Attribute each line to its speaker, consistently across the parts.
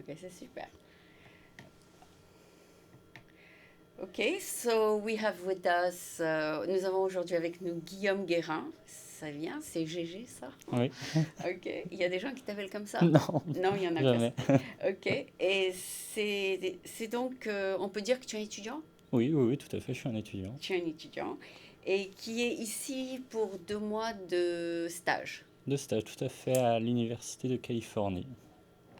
Speaker 1: Ok, c'est super. Ok, so we have with us, nous avons aujourd'hui avec nous Guillaume Guérin. Ça vient, c'est GG ça?
Speaker 2: Oui,
Speaker 1: Ok, il y a des gens qui t'appellent comme ça?
Speaker 2: non,
Speaker 1: Non, il y en a personne.
Speaker 2: jamais.
Speaker 1: Ok, et c'est donc, on peut dire que tu es un étudiant?
Speaker 2: Oui, oui, oui, tout à fait, je suis un étudiant
Speaker 1: Tu es un étudiant et qui est ici pour 2 mois de stage.
Speaker 2: de stage, tout à fait, à l'Université de Californie.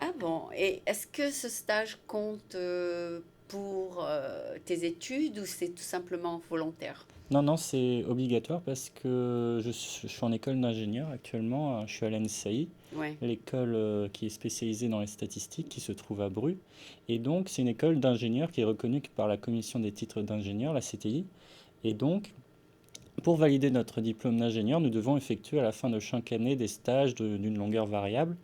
Speaker 1: Ah bon, et est-ce que ce stage compte pour tes études ou c'est tout simplement volontaire?
Speaker 2: Non, non, c'est obligatoire parce que je suis en école d'ingénieur actuellement, je suis à l'ENSAI,
Speaker 1: Ouais.
Speaker 2: l'école qui est spécialisée dans les statistiques, qui se trouve à Bru. Et donc, c'est une école d'ingénieur qui est reconnue par la Commission des titres d'ingénieur, la CTI. Et donc, pour valider notre diplôme d'ingénieur, nous devons effectuer à la fin de chaque année des stages d'une longueur variable.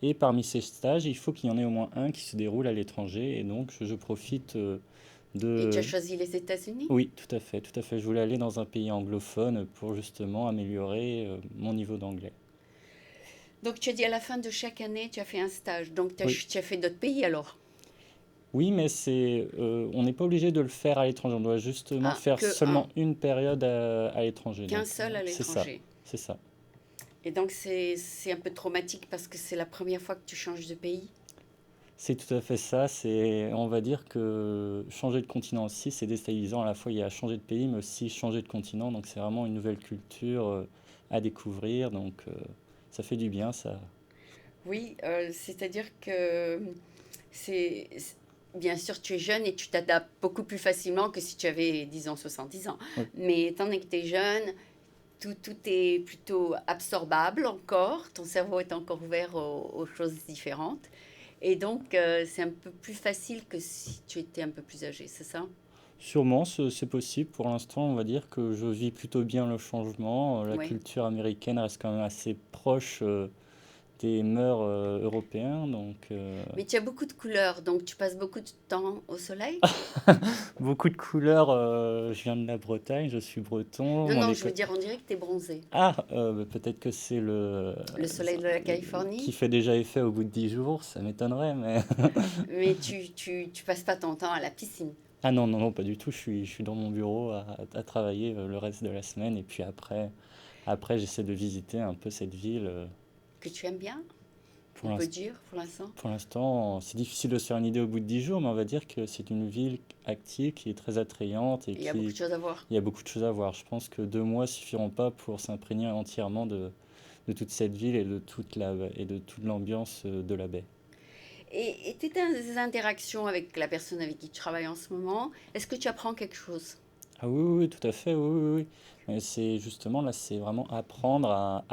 Speaker 2: Et parmi ces stages, il faut qu'il y en ait au moins un qui se déroule à l'étranger. Et donc, je profite
Speaker 1: Et tu as
Speaker 2: de...
Speaker 1: choisi les États-Unis?
Speaker 2: Oui, tout à fait, tout à fait. Je voulais aller dans un pays anglophone pour justement améliorer mon niveau d'anglais.
Speaker 1: Donc tu as dit à la fin de chaque année, tu as fait un stage. Donc
Speaker 2: Oui,
Speaker 1: tu as fait d'autres pays alors?
Speaker 2: oui, mais on n'est pas obligé de le faire à l'étranger. On doit justement
Speaker 1: Ah,
Speaker 2: faire
Speaker 1: que un.
Speaker 2: seulement une période à l'étranger.
Speaker 1: Qu'un
Speaker 2: Donc,
Speaker 1: seul à
Speaker 2: c'est ça,
Speaker 1: l'étranger.
Speaker 2: c'est ça.
Speaker 1: Et donc c'est un peu traumatique parce que c'est la première fois que tu changes de pays.
Speaker 2: C'est tout à fait ça. On va dire que changer de continent aussi, c'est déstabilisant. À la fois, il y a changer de pays, mais aussi changer de continent. Donc, c'est vraiment une nouvelle culture à découvrir. Donc, ça fait du bien, ça.
Speaker 1: Oui, c'est-à-dire que bien sûr, tu es jeune et tu t'adaptes beaucoup plus facilement que si tu avais, disons, 70 ans.
Speaker 2: Oui,
Speaker 1: Mais étant donné que tu es jeune, tout est plutôt absorbable encore. Ton cerveau est encore ouvert aux choses différentes. Et donc, c'est un peu plus facile que si tu étais un peu plus âgé, c'est ça?
Speaker 2: sûrement, c'est possible. Pour l'instant, on va dire que je vis plutôt bien le changement. La
Speaker 1: Oui.
Speaker 2: culture américaine reste quand même assez proche des mœurs européennes. Donc,
Speaker 1: Mais tu as beaucoup de couleurs, donc tu passes beaucoup de temps au soleil?
Speaker 2: beaucoup de couleurs. Je viens de la Bretagne, je suis breton.
Speaker 1: Non, non, je veux dire, on dirait que tu es bronzé.
Speaker 2: Ah, bah, peut-être que c'est
Speaker 1: Le soleil de la
Speaker 2: qui
Speaker 1: Californie,
Speaker 2: fait déjà effet au bout de 10 jours, ça m'étonnerait, mais...
Speaker 1: mais tu passes pas ton temps à la piscine,
Speaker 2: Ah non, non, non, pas du tout, je suis dans mon bureau à travailler le reste de la semaine, et puis après j'essaie de visiter un peu cette ville.
Speaker 1: que tu aimes bien,
Speaker 2: Pour
Speaker 1: on peut
Speaker 2: l'instant,
Speaker 1: dire, pour l'instant.
Speaker 2: pour l'instant, c'est difficile de se faire une idée au bout de 10 jours, mais on va dire que c'est une ville active qui est très attrayante et
Speaker 1: Il y a beaucoup de choses à voir.
Speaker 2: il y a beaucoup de choses à voir. Je pense que 2 mois suffiront pas pour s'imprégner entièrement de toute cette ville et et de toute l'ambiance de la baie.
Speaker 1: Et tu étais dans des interactions avec la personne avec qui tu travailles en ce moment. Est-ce que tu apprends quelque chose
Speaker 2: Ah oui, oui, oui, tout à fait, oui, oui, oui. Mais c'est justement là, c'est vraiment apprendre à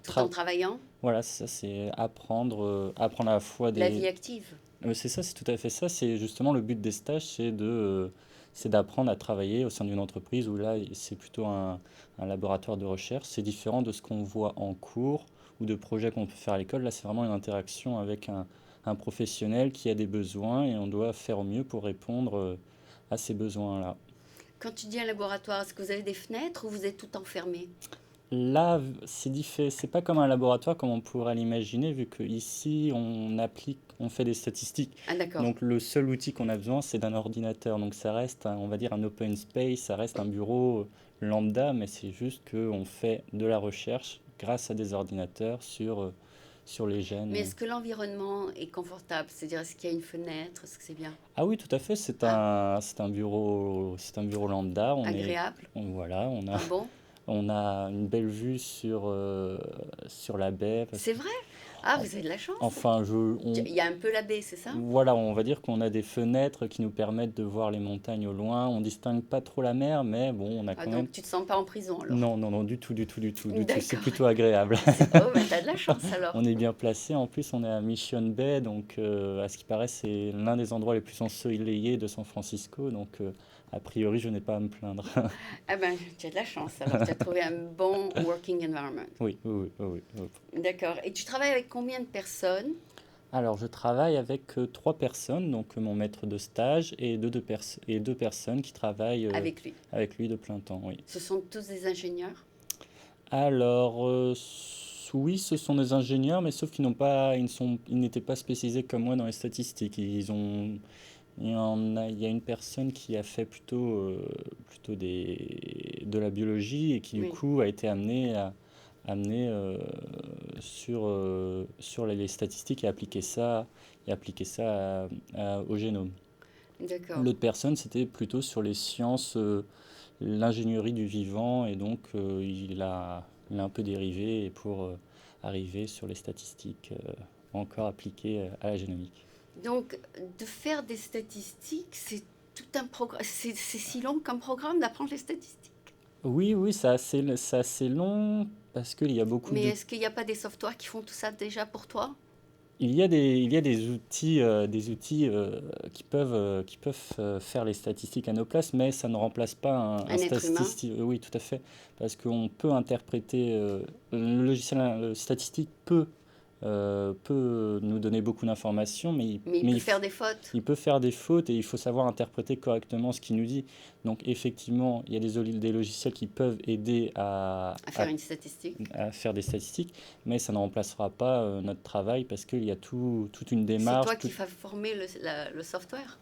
Speaker 1: tout en travaillant?
Speaker 2: voilà, c'est ça, c'est apprendre à la fois
Speaker 1: La vie active.
Speaker 2: c'est ça, c'est tout à fait ça. C'est justement le but des stages, c'est d'apprendre à travailler au sein d'une entreprise où là, c'est plutôt un laboratoire de recherche. C'est différent de ce qu'on voit en cours ou de projets qu'on peut faire à l'école. Là, c'est vraiment une interaction avec un professionnel qui a des besoins et on doit faire au mieux pour répondre à ces besoins-là.
Speaker 1: Quand tu dis un laboratoire, est-ce que vous avez des fenêtres ou vous êtes tout enfermé?
Speaker 2: Là, c'est pas comme un laboratoire comme on pourrait l'imaginer, vu qu'ici, on fait des statistiques.
Speaker 1: Ah d'accord.
Speaker 2: Donc, le seul outil qu'on a besoin, c'est d'un ordinateur. Donc, ça reste, on va dire, un open space, ça reste un bureau lambda, mais c'est juste qu'on fait de la recherche grâce à des ordinateurs sur les
Speaker 1: Mais
Speaker 2: gènes.
Speaker 1: est-ce que l'environnement est confortable? C'est-à-dire, est-ce qu'il y a une fenêtre? Est-ce que c'est bien?
Speaker 2: Ah oui, tout à fait,
Speaker 1: Ah,
Speaker 2: c'est un bureau lambda.
Speaker 1: agréable?
Speaker 2: Voilà,
Speaker 1: Ah bon?
Speaker 2: on a une belle vue sur la baie, parce
Speaker 1: C'est
Speaker 2: que
Speaker 1: vrai? Ah, vous avez de la chance.
Speaker 2: Enfin,
Speaker 1: Il y a un peu la baie, c'est ça?
Speaker 2: voilà, on va dire qu'on a des fenêtres qui nous permettent de voir les montagnes au loin. On distingue pas trop la mer, mais bon, on a
Speaker 1: Ah,
Speaker 2: quand même.
Speaker 1: donc tu te sens pas en prison alors?
Speaker 2: Non, non, non, du tout, du tout, du tout, du tout. C'est
Speaker 1: D'accord.
Speaker 2: plutôt agréable.
Speaker 1: Oh, ben t'as de la chance alors.
Speaker 2: On est bien placé. En plus, on est à Mission Bay, donc à ce qui paraît, c'est l'un des endroits les plus ensoleillés de San Francisco. Donc, a priori, je n'ai pas à me plaindre.
Speaker 1: Ah ben, tu as de la chance alors. Tu as trouvé un bon working environment.
Speaker 2: Oui, oui, oui, oui, oui.
Speaker 1: D'accord. Et tu travailles avec combien de personnes
Speaker 2: Alors, je travaille avec 3 personnes, donc mon maître de stage et deux personnes qui travaillent
Speaker 1: avec lui?
Speaker 2: avec lui de plein temps, oui.
Speaker 1: Ce sont tous des ingénieurs?
Speaker 2: Alors, Oui, ce sont des ingénieurs, mais sauf qu'ils n'ont pas, ils n'étaient pas spécialisés comme moi dans les statistiques. Il y a une personne qui a fait plutôt de la biologie et qui du
Speaker 1: Oui,
Speaker 2: coup a été amené sur les statistiques et appliquer ça au génome.
Speaker 1: d'accord.
Speaker 2: L'autre personne, c'était plutôt sur les sciences, l'ingénierie du vivant, et donc il a un peu dérivé pour arriver sur les statistiques encore appliquées à la génomique.
Speaker 1: Donc, de faire des statistiques, c'est tout un programme. C'est si long comme programme d'apprendre les statistiques.
Speaker 2: Oui, oui, c'est assez long parce qu'il y a beaucoup
Speaker 1: Mais
Speaker 2: de...
Speaker 1: est-ce qu'il n'y a pas des softwares qui font tout ça déjà pour toi?
Speaker 2: Il y a des outils qui peuvent faire les statistiques à nos places, mais ça ne remplace pas un
Speaker 1: Un être humain?
Speaker 2: statistique. Oui, tout à fait, parce qu'on peut interpréter, le logiciel statistique peut nous donner beaucoup d'informations,
Speaker 1: Mais il peut faire des fautes
Speaker 2: il peut faire des fautes et il faut savoir interpréter correctement ce qu'il nous dit. Donc effectivement, il y a des logiciels qui peuvent aider
Speaker 1: à faire une statistique.
Speaker 2: à faire des statistiques, mais ça ne remplacera pas notre travail parce qu'il y a toute une
Speaker 1: C'est
Speaker 2: démarche.
Speaker 1: toi qui vas former le software?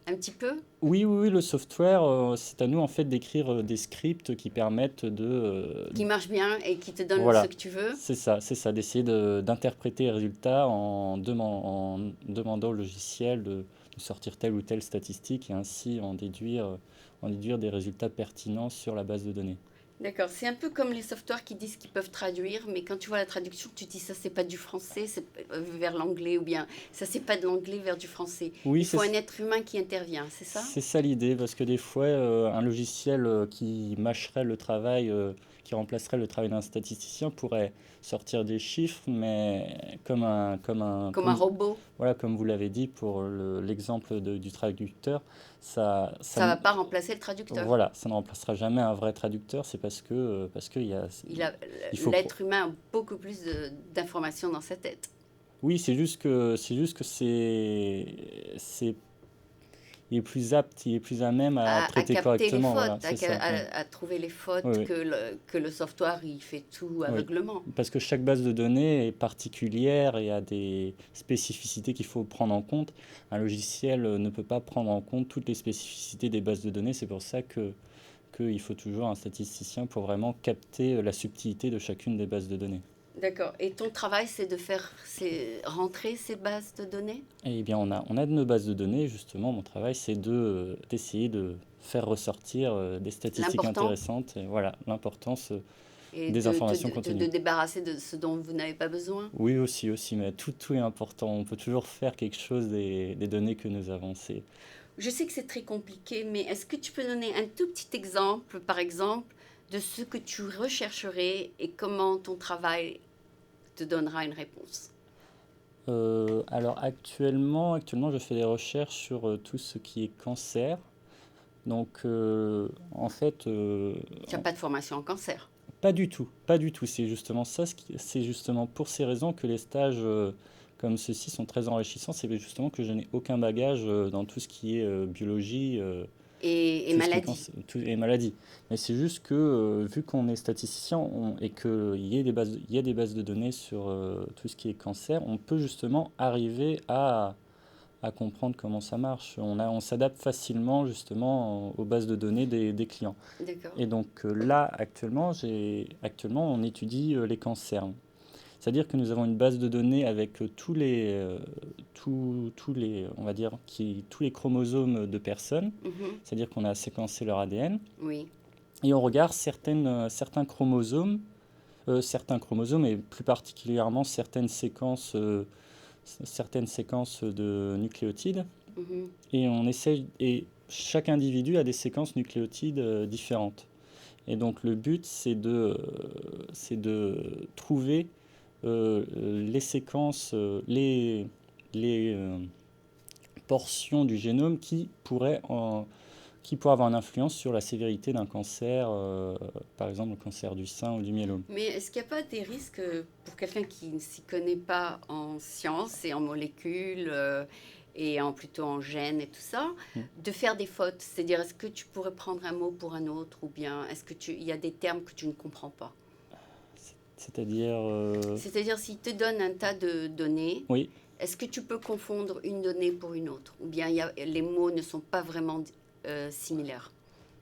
Speaker 1: Un petit peu?
Speaker 2: Oui, oui, oui, le software, c'est à nous en fait d'écrire des scripts qui permettent
Speaker 1: Qui marche bien et qui te donne ce
Speaker 2: voilà,
Speaker 1: que tu veux?
Speaker 2: c'est ça, d'essayer d'interpréter les résultats en demandant au logiciel de sortir telle ou telle statistique et ainsi en déduire des résultats pertinents sur la base de données.
Speaker 1: D'accord. C'est un peu comme les softwares qui disent qu'ils peuvent traduire, mais quand tu vois la traduction, tu te dis ça, c'est pas du français, c'est vers l'anglais, ou bien ça, c'est pas de l'anglais vers du français.
Speaker 2: Oui,
Speaker 1: Il faut un être humain qui intervient, c'est ça?
Speaker 2: c'est ça l'idée, parce que des fois, un logiciel qui mâcherait le travail, qui remplacerait le travail d'un statisticien pourrait sortir des chiffres, mais
Speaker 1: Comme un robot.
Speaker 2: voilà, comme vous l'avez dit pour l'exemple du traducteur, ça,
Speaker 1: Ça va pas remplacer le traducteur.
Speaker 2: voilà, ça ne remplacera jamais un vrai traducteur, c'est parce que
Speaker 1: Il a,
Speaker 2: il faut,
Speaker 1: l'être humain a beaucoup plus d'informations dans sa tête.
Speaker 2: oui, c'est juste que c'est il est plus apte, il est plus à même à
Speaker 1: À
Speaker 2: traiter
Speaker 1: capter les
Speaker 2: correctement. Voilà,
Speaker 1: fautes,
Speaker 2: c'est ça. Oui,
Speaker 1: à trouver les fautes
Speaker 2: oui, oui.
Speaker 1: que le software, il fait tout
Speaker 2: Oui.
Speaker 1: aveuglement.
Speaker 2: Parce que chaque base de données est particulière et a des spécificités qu'il faut prendre en compte. Un logiciel ne peut pas prendre en compte toutes les spécificités des bases de données. C'est pour ça qu'il faut toujours un statisticien pour vraiment capter la subtilité de chacune des bases de données.
Speaker 1: D'accord. Et ton travail, c'est rentrer ces bases de données?
Speaker 2: Eh bien, on a de nos bases de données. Justement, mon travail, c'est d'essayer de faire ressortir des statistiques
Speaker 1: L'important
Speaker 2: intéressantes. Et voilà, l'importance
Speaker 1: est
Speaker 2: des informations
Speaker 1: de
Speaker 2: contenues.
Speaker 1: débarrasser de ce dont vous n'avez pas besoin.
Speaker 2: Oui, aussi, aussi, mais tout est important. On peut toujours faire quelque chose des données que nous avons.
Speaker 1: Je sais que c'est très compliqué, mais est-ce que tu peux donner un tout petit exemple, par exemple, de ce que tu rechercherais et comment ton travail te donnera une réponse?
Speaker 2: Alors actuellement, je fais des recherches sur tout ce qui est cancer. Donc, en fait,
Speaker 1: Tu n'as pas de formation en cancer.
Speaker 2: pas du tout, pas du tout. C'est justement ça, c'est justement pour ces raisons que les stages comme ceux-ci sont très enrichissants. C'est justement que je n'ai aucun bagage dans tout ce qui est biologie,
Speaker 1: Et
Speaker 2: tout ce qui est
Speaker 1: maladie.
Speaker 2: et maladie. Mais c'est juste que vu qu'on est statisticien et qu'il y ait il y a des bases de données sur tout ce qui est cancer, on peut justement arriver à comprendre comment ça marche. On s'adapte facilement justement aux bases de données des clients.
Speaker 1: D'accord.
Speaker 2: Et donc là, actuellement, on étudie les cancers. C'est-à-dire que nous avons une base de données avec on va dire, tous les chromosomes de personnes.
Speaker 1: Mhm.
Speaker 2: C'est-à-dire qu'on a séquencé leur ADN
Speaker 1: Oui.
Speaker 2: et on regarde certains chromosomes et plus particulièrement certaines séquences de nucléotides.
Speaker 1: Mhm.
Speaker 2: Et chaque individu a des séquences nucléotides différentes. Et donc le but, c'est de trouver les séquences, les portions du génome qui pourraient avoir une influence sur la sévérité d'un cancer, par exemple le cancer du sein ou du myélome.
Speaker 1: Mais est-ce qu'il n'y a pas des risques pour quelqu'un qui ne s'y connaît pas en sciences et en molécules et plutôt en gènes et tout ça,
Speaker 2: Mm.
Speaker 1: de faire des fautes? C'est-à-dire, est-ce que tu pourrais prendre un mot pour un autre ou bien il y a des termes que tu ne comprends pas?
Speaker 2: C'est-à-dire...
Speaker 1: C'est-à-dire, s'il te donne un tas de données,
Speaker 2: Oui,
Speaker 1: est-ce que tu peux confondre une donnée pour une autre? Ou bien les mots ne sont pas vraiment similaires?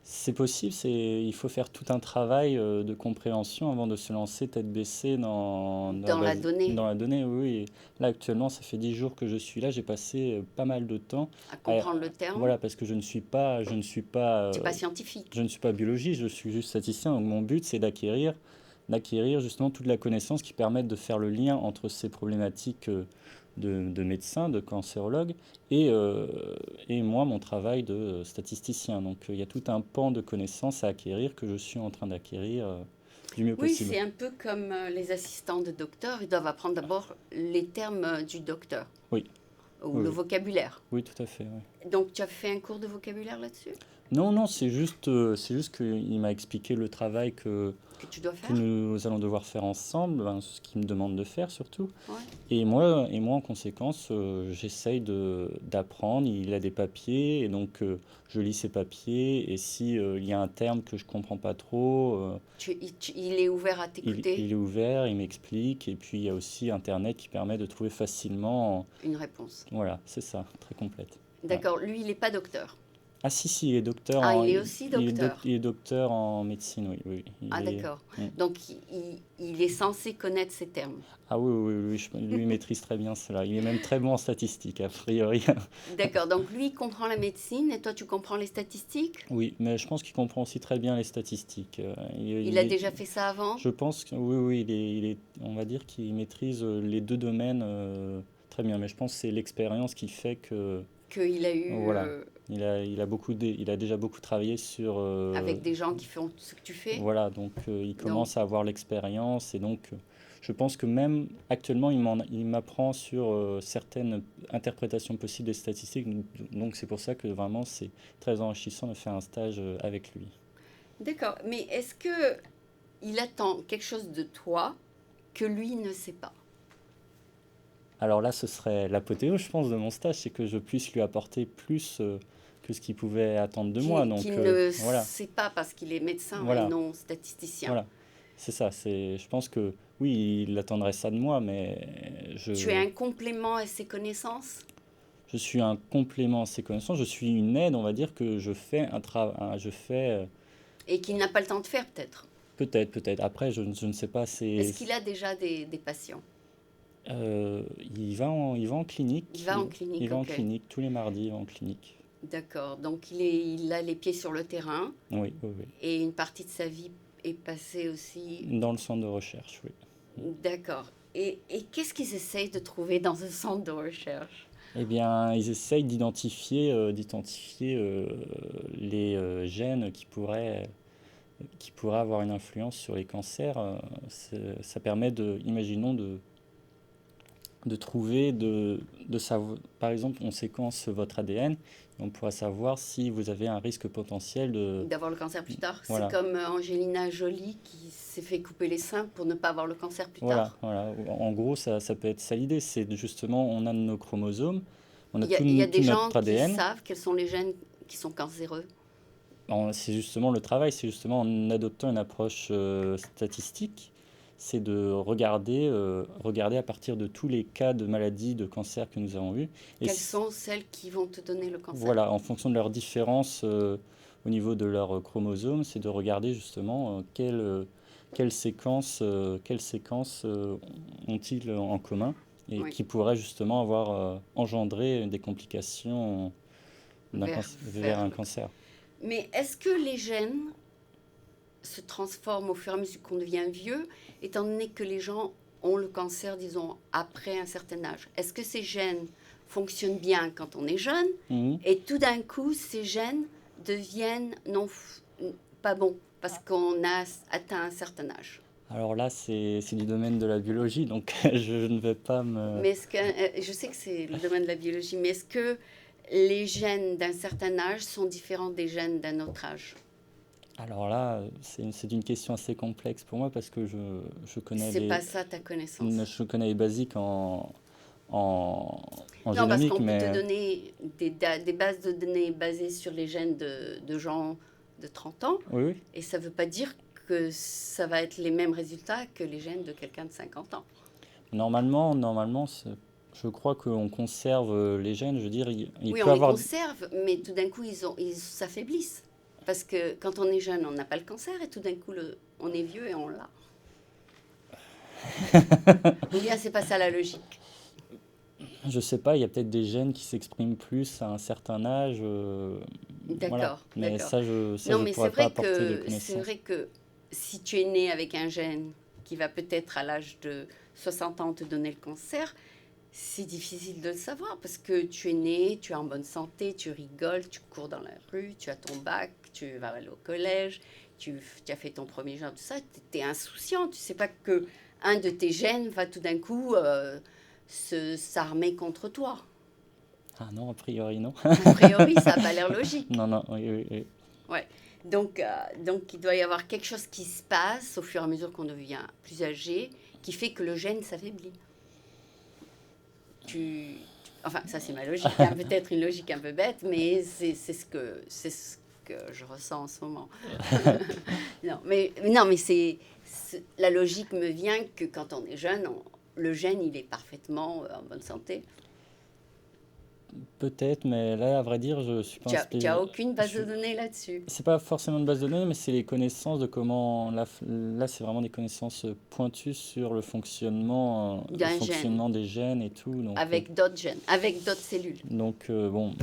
Speaker 2: c'est possible, il faut faire tout un travail de compréhension avant de se lancer tête baissée dans la
Speaker 1: Dans la
Speaker 2: base,
Speaker 1: donnée,
Speaker 2: dans la donnée. Oui, oui. Et là, actuellement, ça fait 10 jours que je suis là. J'ai passé pas mal de temps.
Speaker 1: à
Speaker 2: à-
Speaker 1: comprendre le terme,
Speaker 2: voilà, parce que
Speaker 1: tu n'es pas scientifique.
Speaker 2: je ne suis pas biologiste, je suis juste statisticien. Donc mon but, c'est d'acquérir justement toute la connaissance qui permette de faire le lien entre ces problématiques de médecin, de cancérologue, et, euh, et moi, mon travail de statisticien. Donc il y a tout un pan de connaissances à acquérir que je suis en train d'acquérir du mieux
Speaker 1: Oui,
Speaker 2: possible.
Speaker 1: c'est un peu comme les assistants de docteur, ils doivent apprendre d'abord les termes du docteur,
Speaker 2: Oui,
Speaker 1: ou
Speaker 2: oui,
Speaker 1: le
Speaker 2: oui,
Speaker 1: vocabulaire.
Speaker 2: oui, tout à fait. Oui.
Speaker 1: Donc, tu as fait un cours de vocabulaire là-dessus,
Speaker 2: Non, non, c'est juste qu'il m'a expliqué le travail
Speaker 1: que tu dois
Speaker 2: que
Speaker 1: faire?
Speaker 2: nous allons devoir faire ensemble, ben, ce qu'il me demande de faire surtout.
Speaker 1: Ouais.
Speaker 2: Et moi, en conséquence, j'essaye d'apprendre. Il a des papiers, et donc je lis ces papiers. Et si il y a un terme que je comprends pas trop,
Speaker 1: Il est ouvert à
Speaker 2: il
Speaker 1: t'écouter
Speaker 2: est ouvert, il m'explique. Et puis il y a aussi Internet qui permet de trouver facilement.
Speaker 1: une réponse.
Speaker 2: Voilà, c'est ça, très complète. Voilà.
Speaker 1: D'accord, lui, il n'est pas docteur.
Speaker 2: Ah si, si, il est docteur
Speaker 1: Ah,
Speaker 2: en,
Speaker 1: il est aussi docteur.
Speaker 2: il est docteur en médecine, oui, oui.
Speaker 1: Ah, d'accord.
Speaker 2: Mm.
Speaker 1: Donc, il est censé connaître ces termes.
Speaker 2: Ah oui, oui, oui, lui il maîtrise très bien cela. Il est même très bon en statistique, a priori.
Speaker 1: D'accord, donc lui, il comprend la médecine et toi, tu comprends les statistiques?
Speaker 2: Oui, mais je pense qu'il comprend aussi très bien les statistiques.
Speaker 1: Il a déjà fait ça avant?
Speaker 2: Je pense que oui, oui, on va dire qu'il maîtrise les deux domaines très bien. Mais je pense que c'est l'expérience qui fait que,
Speaker 1: Qu'il a eu
Speaker 2: voilà, il a déjà beaucoup travaillé sur,
Speaker 1: avec des gens qui font ce que tu fais?
Speaker 2: voilà, donc il
Speaker 1: Donc,
Speaker 2: commence à avoir l'expérience et donc je pense que même actuellement il m'apprend sur certaines interprétations possibles des statistiques. Donc c'est pour ça que vraiment c'est très enrichissant de faire un stage avec lui.
Speaker 1: d'accord. Mais est-ce que il attend quelque chose de toi que lui ne sait pas?
Speaker 2: Alors là, ce serait l'apothéose, je pense, de mon stage, c'est que je puisse lui apporter plus que ce qu'il pouvait attendre de moi. Donc
Speaker 1: Qu'il ne
Speaker 2: voilà,
Speaker 1: sait pas parce qu'il est médecin et
Speaker 2: voilà,
Speaker 1: non statisticien.
Speaker 2: voilà. C'est ça. Je pense que oui, il attendrait ça de moi, mais
Speaker 1: Tu es un complément à ses connaissances?
Speaker 2: je suis un complément à ses connaissances. Je suis une aide, on va dire que je fais je fais
Speaker 1: Et qu'il n'a pas le temps de faire, peut-être.
Speaker 2: peut-être. Après, je ne sais pas.
Speaker 1: Est-ce qu'il a déjà des patients?
Speaker 2: Il va en clinique.
Speaker 1: Il va en
Speaker 2: Il
Speaker 1: clinique,
Speaker 2: va en
Speaker 1: ok.
Speaker 2: clinique tous les mardis. Il va en clinique.
Speaker 1: D'accord. Donc, il a les pieds sur le terrain
Speaker 2: Oui, oui, oui.
Speaker 1: et une partie de sa vie est passée aussi.
Speaker 2: Dans le centre de recherche, oui.
Speaker 1: D'accord. Et qu'est-ce qu'ils essayent de trouver dans un centre de recherche?
Speaker 2: Eh bien, ils essayent d'identifier les gènes qui pourraient avoir une influence sur les cancers. Ça permet imaginons, de trouver, de savoir, par exemple, on séquence votre ADN, et on pourra savoir si vous avez un risque potentiel de...
Speaker 1: D'avoir le cancer plus tard. C'est
Speaker 2: Voilà,
Speaker 1: comme Angelina Jolie qui s'est fait couper les seins pour ne pas avoir le cancer plus
Speaker 2: voilà,
Speaker 1: tard.
Speaker 2: voilà. En gros, ça peut être ça l'idée, c'est justement, on a nos chromosomes, on a
Speaker 1: Il y a
Speaker 2: tout
Speaker 1: des gens
Speaker 2: notre
Speaker 1: qui
Speaker 2: ADN.
Speaker 1: savent quels sont les gènes qui sont cancéreux.
Speaker 2: C'est justement le travail, c'est justement en adoptant une approche statistique, c'est de regarder à partir de tous les cas de maladies, de cancer que nous avons eus. Et
Speaker 1: Quelles sont celles qui vont te donner le cancer?
Speaker 2: voilà, en fonction de leurs différences au niveau de leurs chromosomes, c'est de regarder justement quelles séquences ont-ils en commun et
Speaker 1: Oui,
Speaker 2: qui pourraient justement avoir engendré des complications vers
Speaker 1: vers
Speaker 2: un
Speaker 1: le...
Speaker 2: cancer.
Speaker 1: Mais est-ce que les gènes se transforment au fur et à mesure qu'on devient vieux, étant donné que les gens ont le cancer, disons, après un certain âge? Est-ce que ces gènes fonctionnent bien quand on est jeune
Speaker 2: Mhm.
Speaker 1: et tout d'un coup, ces gènes deviennent pas bons parce qu'on a atteint un certain âge?
Speaker 2: Alors là, c'est du domaine de la biologie, donc je ne vais pas me...
Speaker 1: Mais est-ce que, je sais que c'est le domaine de la biologie, mais est-ce que les gènes d'un certain âge sont différents des gènes d'un autre âge?
Speaker 2: Alors là, c'est une question assez complexe pour moi parce que
Speaker 1: C'est pas ça ta connaissance.
Speaker 2: je connais les basiques en, en
Speaker 1: Non, parce
Speaker 2: génomique,
Speaker 1: qu'on peut te
Speaker 2: mais
Speaker 1: donner des bases de données basées sur les gènes de gens de 30 ans,
Speaker 2: oui, oui.
Speaker 1: et ça ne veut pas dire que ça va être les mêmes résultats que les gènes de quelqu'un de 50 ans.
Speaker 2: Normalement, je crois qu'on conserve les gènes. Je veux dire, il
Speaker 1: Oui,
Speaker 2: peut
Speaker 1: on les
Speaker 2: avoir.
Speaker 1: conserve, mais tout d'un coup, ils s'affaiblissent. Parce que quand on est jeune, on n'a pas le cancer, et tout d'un coup, on est vieux et on l'a. Ou bien c'est pas ça la logique.
Speaker 2: Je sais pas, il y a peut-être des gènes qui s'expriment plus à un certain âge. Voilà.
Speaker 1: D'accord,
Speaker 2: Mais
Speaker 1: d'accord.
Speaker 2: ça,
Speaker 1: Non,
Speaker 2: je
Speaker 1: mais
Speaker 2: pourrais pas apporter de
Speaker 1: c'est
Speaker 2: connaissances.
Speaker 1: vrai que si tu es né avec un gène qui va peut-être à l'âge de 60 ans te donner le cancer, c'est difficile de le savoir parce que tu es né, tu es en bonne santé, tu rigoles, tu cours dans la rue, tu as ton bac, tu vas aller au collège, tu as fait ton premier genre, tout ça, tu es insouciant, tu sais pas que un de tes gènes va tout d'un coup s'armer contre toi.
Speaker 2: Ah non, a priori, non.
Speaker 1: A priori, ça n'a pas l'air logique.
Speaker 2: Non, non, oui, oui, oui.
Speaker 1: Ouais. Donc, il doit y avoir quelque chose qui se passe au fur et à mesure qu'on devient plus âgé, qui fait que le gène s'affaiblit. Enfin, ça c'est ma logique, hein, peut-être une logique un peu bête, mais c'est ce que je ressens en ce moment. Non, mais la logique me vient que quand on est jeune, le gène il est parfaitement en bonne santé.
Speaker 2: Peut-être, mais là, à vrai dire, je suis pas un
Speaker 1: Tu as
Speaker 2: spé-
Speaker 1: aucune
Speaker 2: je
Speaker 1: base de
Speaker 2: suis-
Speaker 1: données là-dessus.
Speaker 2: C'est pas forcément une base de données, mais c'est les connaissances de comment. Là, c'est vraiment des connaissances pointues sur le
Speaker 1: D'un gène,
Speaker 2: fonctionnement des gènes et tout.
Speaker 1: avec d'autres gènes, avec d'autres cellules.
Speaker 2: Bon,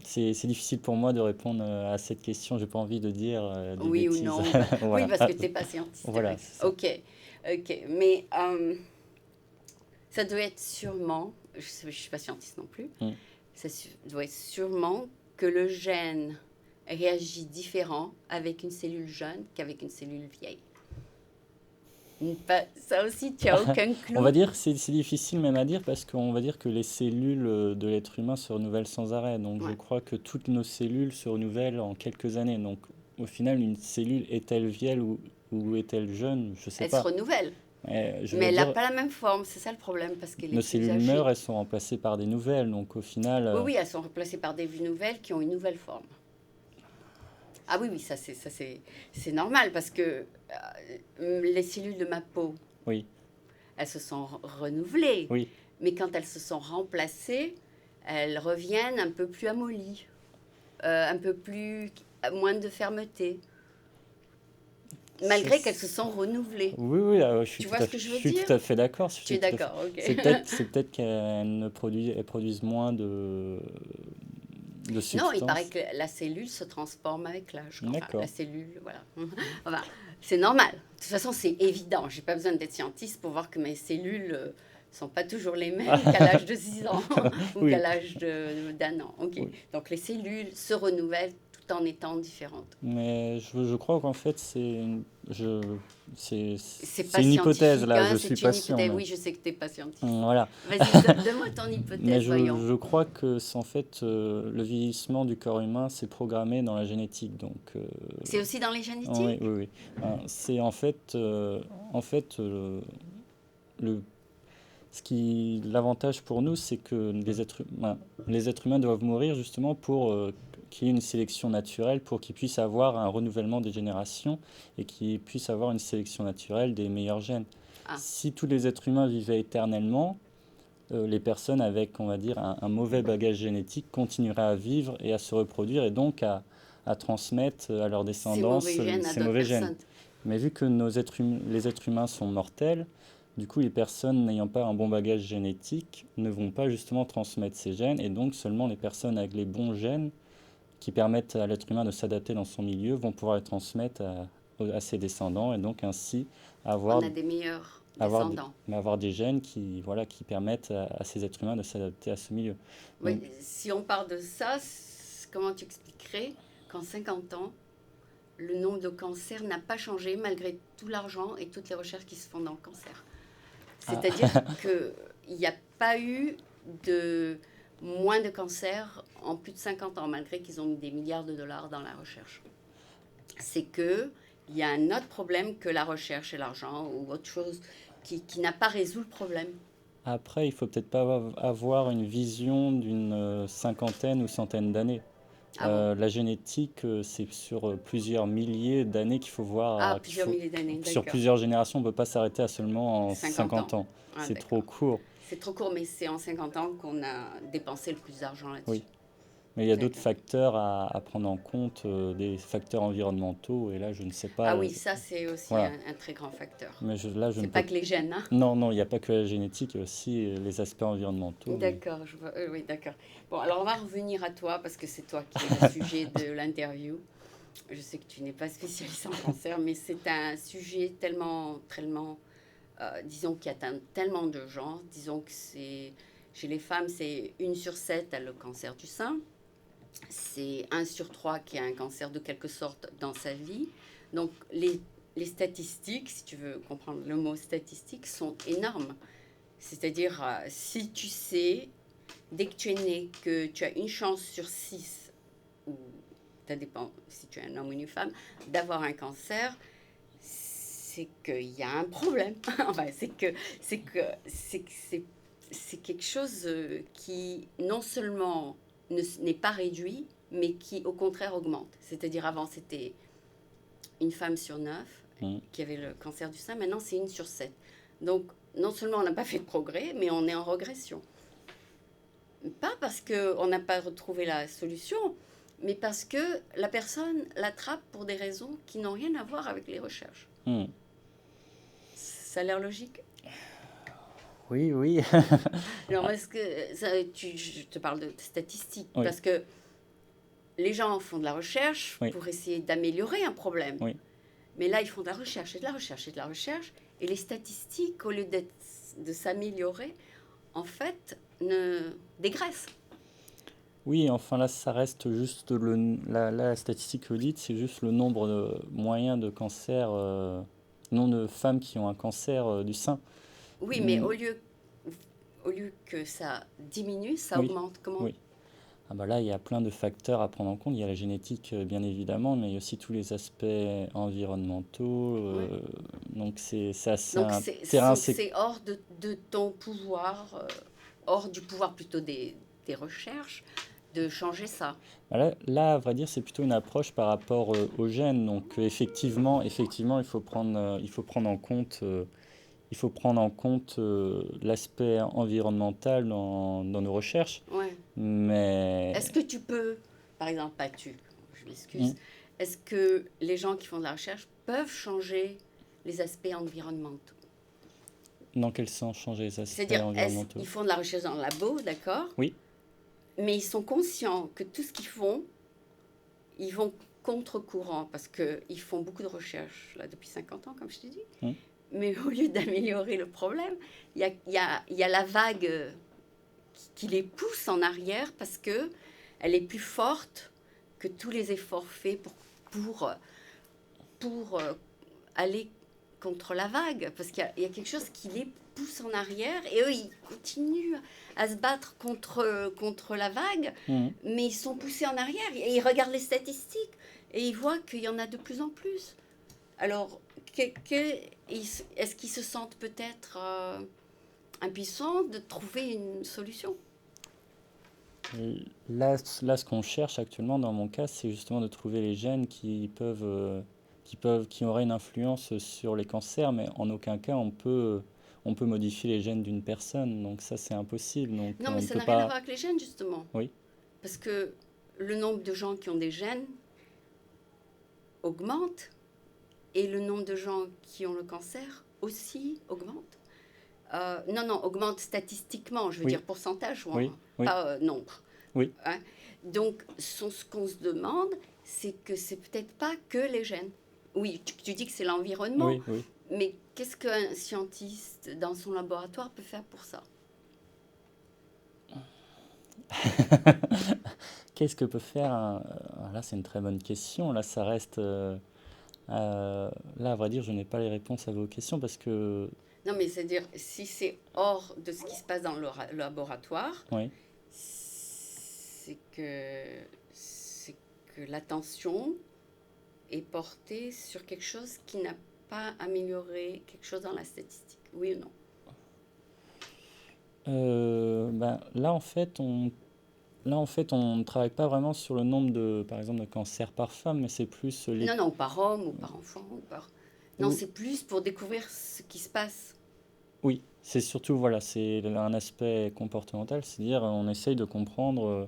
Speaker 2: c'est difficile pour moi de répondre à cette question. J'ai pas envie de dire des
Speaker 1: Oui ou
Speaker 2: bêtises.
Speaker 1: non. Oui,
Speaker 2: Voilà.
Speaker 1: parce que tu n'es pas scientiste.
Speaker 2: Voilà,
Speaker 1: Ouais.
Speaker 2: c'est ça.
Speaker 1: Ok, ok. Mais ça doit être sûrement, je ne suis pas scientiste non plus,
Speaker 2: Mm.
Speaker 1: doit être sûrement que le gène réagit différent avec une cellule jeune qu'avec une cellule vieille. Ça aussi, tu n'as aucun
Speaker 2: On va
Speaker 1: clou.
Speaker 2: dire, c'est difficile même à dire parce qu'on va dire que les cellules de l'être humain se renouvellent sans arrêt. Donc je
Speaker 1: Ouais.
Speaker 2: crois que toutes nos cellules se renouvellent en quelques années. Donc au final, une cellule est-elle vieille ou est-elle jeune? Je sais
Speaker 1: Elle se
Speaker 2: pas.
Speaker 1: renouvelle,
Speaker 2: Je
Speaker 1: mais
Speaker 2: veux
Speaker 1: elle n'a
Speaker 2: dire,
Speaker 1: pas la même forme. C'est ça le problème, parce qu'elle est
Speaker 2: nos
Speaker 1: plus
Speaker 2: cellules meurent,
Speaker 1: âgée.
Speaker 2: elles sont remplacées par des nouvelles. Donc au final,
Speaker 1: Oui, oui, elles sont remplacées par des nouvelles qui ont une nouvelle forme. Ah oui, oui, c'est normal, parce que les cellules de ma peau,
Speaker 2: oui,
Speaker 1: elles se sont renouvelées.
Speaker 2: oui.
Speaker 1: Mais quand elles se sont remplacées, elles reviennent un peu plus amollies, un peu plus, moins de fermeté, malgré qu'elles se sont renouvelées.
Speaker 2: Oui, oui,
Speaker 1: Tu vois ce que je
Speaker 2: je
Speaker 1: veux
Speaker 2: suis
Speaker 1: dire?
Speaker 2: tout à fait d'accord.
Speaker 1: Tu es d'accord, ok.
Speaker 2: C'est peut-être elles produisent moins de
Speaker 1: Non, il paraît
Speaker 2: substances.
Speaker 1: que la cellule se transforme avec l'âge. Enfin, la
Speaker 2: D'accord.
Speaker 1: cellule, voilà. Enfin, c'est normal. De toute façon, c'est évident. J'ai pas besoin d'être scientiste pour voir que mes cellules sont pas toujours les mêmes qu'à l'âge de 6 ans ou qu'à
Speaker 2: Oui,
Speaker 1: l'âge d'un an. Ok.
Speaker 2: oui.
Speaker 1: Donc les cellules se renouvellent tout en étant différentes.
Speaker 2: Mais je crois qu'en fait,
Speaker 1: C'est
Speaker 2: c'est
Speaker 1: pas
Speaker 2: une hypothèse,
Speaker 1: scientifique,
Speaker 2: là, je
Speaker 1: hein,
Speaker 2: suis
Speaker 1: c'est
Speaker 2: pas
Speaker 1: une
Speaker 2: sûr.
Speaker 1: hypothèse. Oui, je sais que tu n'es pas scientifique.
Speaker 2: Voilà.
Speaker 1: Vas-y, donne-moi ton
Speaker 2: Mais
Speaker 1: hypothèse, voyons.
Speaker 2: je crois que c'est en fait le vieillissement du corps humain, c'est programmé dans la génétique. Donc,
Speaker 1: C'est aussi dans les
Speaker 2: oui,
Speaker 1: génétiques?
Speaker 2: oui, oui. C'est en fait le, l'avantage pour nous, c'est que les êtres humains doivent mourir justement pour qu'il y ait une sélection naturelle, pour qu'ils puissent avoir un renouvellement des générations et qu'ils puissent avoir une sélection naturelle des meilleurs gènes.
Speaker 1: Ah,
Speaker 2: Si tous les êtres humains vivaient éternellement, les personnes avec, on va dire, un mauvais bagage génétique continueraient à vivre et à se reproduire et donc à transmettre à leur
Speaker 1: ces
Speaker 2: descendance
Speaker 1: mauvais gènes à
Speaker 2: ces
Speaker 1: d'autres
Speaker 2: mauvais gènes.
Speaker 1: personnes.
Speaker 2: Mais vu que les êtres humains sont mortels, du coup, les personnes n'ayant pas un bon bagage génétique ne vont pas justement transmettre ces gènes, et donc seulement les personnes avec les bons gènes qui permettent à l'être humain de s'adapter dans son milieu vont pouvoir les transmettre à ses descendants, et donc ainsi avoir,
Speaker 1: On a des meilleurs
Speaker 2: avoir, des,
Speaker 1: descendants.
Speaker 2: avoir des gènes qui, voilà, qui permettent à ces êtres humains de s'adapter à ce milieu.
Speaker 1: Oui,
Speaker 2: Donc,
Speaker 1: si on part de ça, comment tu expliquerais qu'en 50 ans, le nombre de cancers n'a pas changé malgré tout l'argent et toutes les recherches qui se font dans le cancer?
Speaker 2: ah,
Speaker 1: C'est-à-dire qu'il n'y a pas eu de moins de cancers en plus de 50 ans, malgré qu'ils ont mis des milliards de dollars dans la recherche. C'est qu'il y a un autre problème que la recherche et l'argent ou autre chose qui n'a pas résolu le problème.
Speaker 2: après, il faut peut-être pas avoir une vision d'une cinquantaine ou centaine d'années.
Speaker 1: Ah bon?
Speaker 2: La génétique, c'est sur plusieurs milliers d'années qu'il faut
Speaker 1: Ah,
Speaker 2: voir,
Speaker 1: plusieurs milliers d'années,
Speaker 2: sur
Speaker 1: d'accord.
Speaker 2: plusieurs générations. On ne peut pas s'arrêter à seulement en
Speaker 1: 50
Speaker 2: 50
Speaker 1: ans.
Speaker 2: ans.
Speaker 1: Ah,
Speaker 2: C'est trop
Speaker 1: d'accord.
Speaker 2: court,
Speaker 1: C'est trop court, mais c'est en 50 ans qu'on a dépensé le plus d'argent
Speaker 2: oui.
Speaker 1: là-dessus.
Speaker 2: Mais il y a d'autres
Speaker 1: D'accord.
Speaker 2: facteurs à prendre en compte, des facteurs environnementaux. Et là, je ne sais
Speaker 1: Ah
Speaker 2: pas.
Speaker 1: oui, ça c'est aussi
Speaker 2: Voilà.
Speaker 1: un très grand facteur.
Speaker 2: Mais là, je
Speaker 1: C'est
Speaker 2: ne
Speaker 1: pas
Speaker 2: peux.
Speaker 1: que les gènes, hein?
Speaker 2: Non, non, il n'y a pas que la génétique, il y a aussi les aspects environnementaux. Oui.
Speaker 1: D'accord, je vois. Oui, d'accord. Bon, alors on va revenir à toi parce que c'est toi qui es le sujet de l'interview. Je sais que tu n'es pas spécialiste en cancer, mais c'est un sujet tellement, tellement, disons, qui atteint tellement de gens. Disons que c'est, chez les femmes, c'est 1 sur 7 a le cancer du sein. C'est 1 sur 3 qui a un cancer de quelque sorte dans sa vie. Donc les statistiques, si tu veux comprendre le mot statistique, sont énormes. C'est-à-dire, si tu sais, dès que tu es né, que tu as une chance sur 6, ou ça dépend si tu es un homme ou une femme, d'avoir un cancer, c'est qu'il y a un problème. Enfin, c'est quelque chose qui non seulement n'est pas réduit, mais qui au contraire augmente. C'est-à-dire avant c'était une femme sur 9
Speaker 2: Mm.
Speaker 1: qui avait le cancer du sein, maintenant c'est 1 sur 7. Donc non seulement on n'a pas fait de progrès, mais on est en régression. Pas parce qu'on n'a pas retrouvé la solution, mais parce que la personne l'attrape pour des raisons qui n'ont rien à voir avec les recherches.
Speaker 2: Mm.
Speaker 1: Ça a l'air logique.
Speaker 2: Oui, oui.
Speaker 1: Alors, est-ce que je te parle de statistiques,
Speaker 2: Oui,
Speaker 1: parce que les gens font de la recherche
Speaker 2: oui,
Speaker 1: pour essayer d'améliorer un problème.
Speaker 2: oui.
Speaker 1: Mais là, ils font de la recherche et de la recherche et de la recherche. Et les statistiques, au lieu de s'améliorer, en fait, dégraissent.
Speaker 2: Oui, enfin là, ça reste juste la statistique que vous dites, c'est juste le nombre moyen de cancers, nombre de femmes qui ont un cancer du sein.
Speaker 1: Oui, mais
Speaker 2: Mm.
Speaker 1: au lieu que ça diminue, ça
Speaker 2: Oui,
Speaker 1: augmente. Comment?
Speaker 2: oui. Ah bah là, il y a plein de facteurs à prendre en compte. Il y a la génétique, bien évidemment, mais il y a aussi tous les aspects environnementaux.
Speaker 1: Ouais.
Speaker 2: Donc c'est assez
Speaker 1: Donc,
Speaker 2: un terrain.
Speaker 1: c'est hors de ton pouvoir, hors du pouvoir plutôt des recherches, de changer ça.
Speaker 2: Là, à vrai dire, c'est plutôt une approche par rapport aux gènes. Donc effectivement, il faut prendre en compte, l'aspect environnemental dans nos recherches.
Speaker 1: Ouais. Est-ce
Speaker 2: Mais
Speaker 1: que tu peux, par exemple, pas tu, je
Speaker 2: mm,
Speaker 1: m'excuse, est-ce que les gens qui font de la recherche peuvent changer les aspects environnementaux?
Speaker 2: dans quel sens changer les aspects
Speaker 1: C'est-à-dire,
Speaker 2: environnementaux?
Speaker 1: ils font de la recherche dans le labo, d'accord,
Speaker 2: Oui,
Speaker 1: mais ils sont conscients que tout ce qu'ils font, ils vont contre-courant parce qu'ils font beaucoup de recherches là, depuis 50 ans, comme je t'ai dit.
Speaker 2: mm,
Speaker 1: Mais au lieu d'améliorer le problème, il y a la vague qui les pousse en arrière parce que elle est plus forte que tous les efforts faits pour, pour aller contre la vague. Parce qu'il y a quelque chose qui les pousse en arrière et eux, ils continuent à se battre contre la vague,
Speaker 2: mm.
Speaker 1: mais ils sont poussés en arrière et ils regardent les statistiques et ils voient qu'il y en a de plus en plus. Alors, est-ce qu'ils se sentent peut-être impuissants de trouver une solution?
Speaker 2: Là, ce qu'on cherche actuellement, dans mon cas, c'est justement de trouver les gènes qui auraient une influence sur les cancers, mais en aucun cas on peut modifier les gènes d'une personne. Donc ça, c'est impossible. Donc
Speaker 1: Non,
Speaker 2: on
Speaker 1: mais
Speaker 2: ne
Speaker 1: ça
Speaker 2: peut
Speaker 1: n'a rien à
Speaker 2: pas.
Speaker 1: voir avec les gènes, justement.
Speaker 2: Oui,
Speaker 1: Parce que le nombre de gens qui ont des gènes augmente et le nombre de gens qui ont le cancer aussi augmente. Non, non, augmente statistiquement, je veux
Speaker 2: oui,
Speaker 1: dire pourcentage,
Speaker 2: oui, oui,
Speaker 1: pas nombre.
Speaker 2: oui,
Speaker 1: Hein. Donc, ce qu'on se demande, c'est que c'est peut-être pas que les gènes. Oui, tu dis que c'est l'environnement,
Speaker 2: oui, oui.
Speaker 1: mais qu'est-ce qu'un scientiste dans son laboratoire peut faire pour ça?
Speaker 2: Qu'est-ce que peut faire Là, c'est une très bonne question. Là, ça reste. Là, à vrai dire, je n'ai pas les réponses à vos questions parce que.
Speaker 1: Non, mais c'est-à-dire, si c'est hors de ce qui se passe dans le laboratoire,
Speaker 2: Oui.
Speaker 1: c'est que l'attention est portée sur quelque chose qui n'a pas amélioré quelque chose dans la statistique. Oui ou non?
Speaker 2: Ben, là, en fait, là, en fait, on ne travaille pas vraiment sur le nombre de, par exemple, de cancers par femme, mais c'est plus les...
Speaker 1: Non, non, ou par homme, ou par enfant, ou par... Non,
Speaker 2: Ou-
Speaker 1: c'est plus pour découvrir ce qui se passe.
Speaker 2: Oui, c'est surtout, voilà, c'est un aspect comportemental, c'est-à-dire on essaye de comprendre